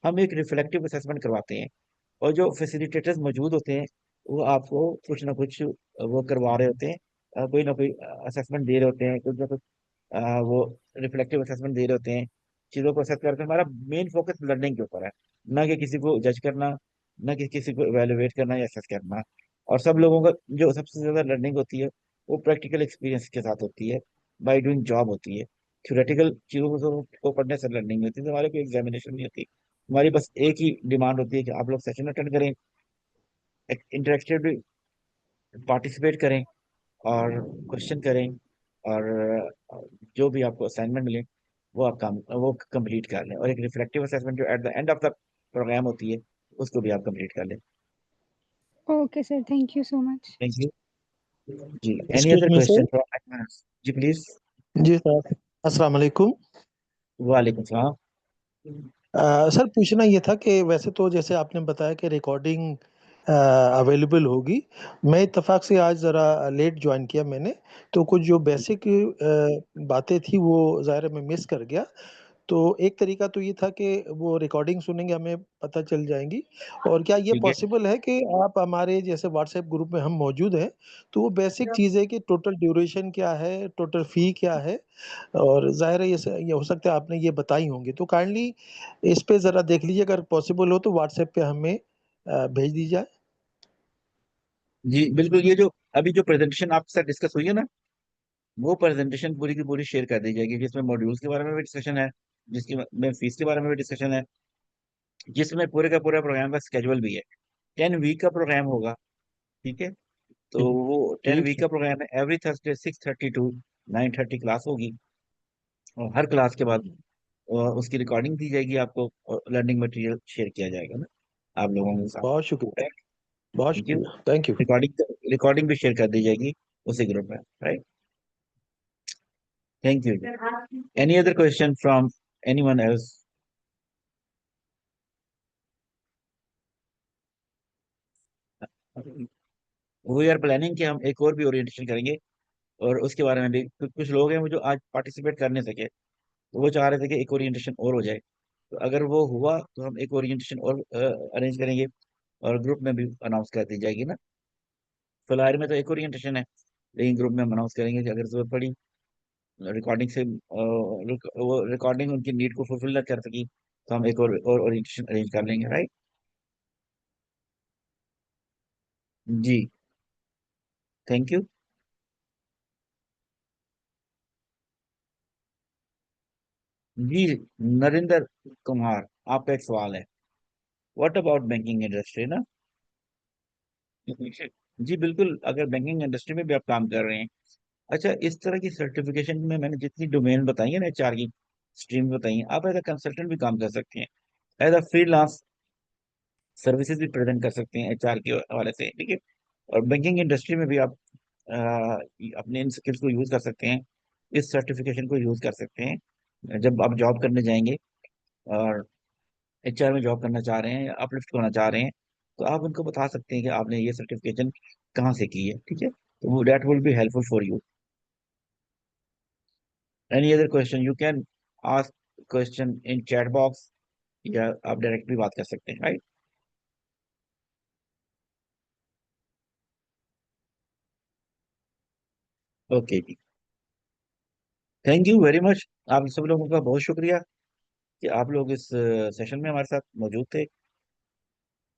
हम एक रिफ्लेक्टिव असेसमेंट करवाते हैं, और जो फैसिलिटेटर्स मौजूद होते हैं वो आपको कुछ ना कुछ वो करवा रहे होते हैं, कोई ना कोई असेसमेंट दे रहे होते हैं, कुछ ना कुछ वो रिफ्लेक्टिव असेसमेंट दे रहे होते हैं। चीजों को असेस करके हमारा मेन फोकस लर्निंग के ऊपर है, ना कि किसी को जज करना, ना कि किसी को इवेलुएट करना या असेस करना। और सब लोगों का जो सबसे ज्यादा लर्निंग होती है वो प्रैक्टिकल एक्सपीरियंस के साथ होती है, बाय डूइंग जॉब होती है। थ्योरेटिकल चीजों को पढ़ने से लर्निंग होती है, तो हमारे कोई एग्जामिनेशन नहीं होती। हमारी बस एक ही डिमांड होती है कि आप लोग सेशन अटेंड करें, इंटरेक्टिव पार्टिसिपेट करें, और क्वेश्चन करें, और जो भी आपको असाइनमेंट मिले वो आप काम वो कंप्लीट कर लें, और एक रिफ्लेक्टिव असेसमेंट जो at the end of the program होती है उसको भी आप कंप्लीट कर लें। Okay sir, thank you so much. Thank you. जी, any excuse other me sir. Question from? जी प्लीज। जी सर, अस्सलाम वालेकुम। वालेकुम सलाम। सर पूछना ये था कि वैसे तो जैसे आपने बताया कि रिकॉर्डिंग अवेलेबल होगी। मैं इत्तेफाक से आज ज़रा लेट ज्वाइन किया मैंने, तो कुछ जो बेसिक बातें थी वो ज़ाहिर है मैं मिस कर गया। तो एक तरीका तो ये था कि वो रिकॉर्डिंग सुनेंगे, हमें पता चल जाएँगी। और क्या ये ठीक है। पॉसिबल है कि आप हमारे जैसे व्हाट्सएप ग्रुप में हम मौजूद हैं, तो वो बेसिक चीज़ें कि टोटल ड्यूरेशन क्या है, टोटल फ़ी क्या है? और ज़ाहिर है ये हो सकता है आपने ये बताई होंगी, तो काइंडली इस पे ज़रा देख लीजिए, अगर पॉसिबल हो तो व्हाट्सएप पे हमें भेज दी जाए। जी बिल्कुल, ये जो अभी जो प्रेजेंटेशन आपके साथ डिस्कस हुई है ना, वो प्रेजेंटेशन पूरी की पूरी शेयर कर दी जाएगी, जिसमें मॉड्यूल्स के बारे में भी डिस्कशन है, जिसकी में फीस के बारे में भी डिस्कशन है, जिसमें पूरे का पूरा प्रोग्राम का स्केजुअल भी है। 10 वीक का प्रोग्राम होगा, ठीक है। तो वो 10 वीक ठीक है। का प्रोग्राम है, एवरी थर्सडे 6:30 to 9:30 क्लास होगी। और हर क्लास के बाद उसकी रिकॉर्डिंग दी जाएगी आपको, और लर्निंग मटेरियल शेयर किया जाएगा ना आप लोगों के साथ। बहुत शुक्रिया। बहुत थैंक यू। शुक्रिया, थैंक यू। रिकॉर्डिंग रिकॉर्डिंग भी शेयर कर दी जाएगी उसी ग्रुप में, right. Thank you. Any other question from anyone else? We are planning कि हम एक और भी ओरिएंटेशन करेंगे, और उसके बारे में भी कुछ लोग हैं वो जो आज पार्टिसिपेट कर नहीं सके, तो वो चाह रहे थे कि एक ओरिएंटेशन और हो जाए। तो अगर वो हुआ तो हम एक ओरिएंटेशन और अरेंज करेंगे, और ग्रुप में भी अनाउंस कर दी जाएगी ना। फिलहाल में तो एक ओरिएंटेशन है, लेकिन ग्रुप में अनाउंस करेंगे कि अगर जरूरत पड़ी रिकॉर्डिंग से, वो रिकॉर्डिंग उनकी नीड को फुलफिल ना कर सकी, तो हम एक और ओरिएंटेशन अरेंज कर लेंगे, राइट। जी, थैंक यू। जी, नरेंद्र कुमार, आपका एक सवाल है, व्हाट अबाउट बैंकिंग इंडस्ट्री ना। जी बिल्कुल, अगर बैंकिंग इंडस्ट्री में भी आप काम कर रहे हैं, अच्छा, इस तरह की सर्टिफिकेशन में मैंने जितनी डोमेन बताई है ना, एचआर की स्ट्रीम बताई है, आप एज अ कंसल्टेंट भी काम कर सकते हैं, एज अ फ्रीलांस सर्विसेज भी प्रेजेंट कर सकते हैं एचआर के हवाले से, ठीक है। और बैंकिंग इंडस्ट्री में भी आप अपने इन स्किल्स को यूज कर सकते हैं, इस सर्टिफिकेशन को यूज कर सकते हैं जब आप जॉब करने जाएंगे, और एचआर में जॉब करना चाह रहे हैं या अपलिफ्ट होना चाह रहे हैं, तो आप उनको बता सकते हैं कि आपने ये सर्टिफिकेशन कहाँ से की है, ठीक है। तो वो that will be helpful for you. Any other question you can ask question in chat box, या आप डायरेक्ट भी बात कर सकते हैं, राइट। ओके जी, थैंक यू वेरी मच। आप सब लोगों का बहुत शुक्रिया कि आप लोग इस सेशन में हमारे साथ मौजूद थे।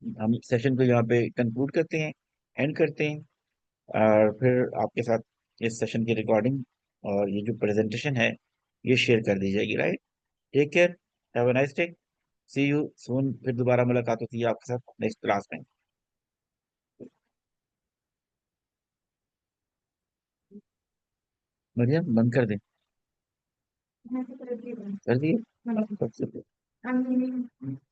हम सेशन को यहाँ पे कंक्लूड करते हैं, एंड करते हैं, और फिर आपके साथ इस सेशन की रिकॉर्डिंग और ये जो प्रेजेंटेशन है ये शेयर कर दी जाएगी, right. Take care, have a nice day, see you soon. फिर दोबारा मुलाकात होती है आपके साथ नेक्स्ट क्लास में। बढ़िया, बंद कर दें? कर दिए?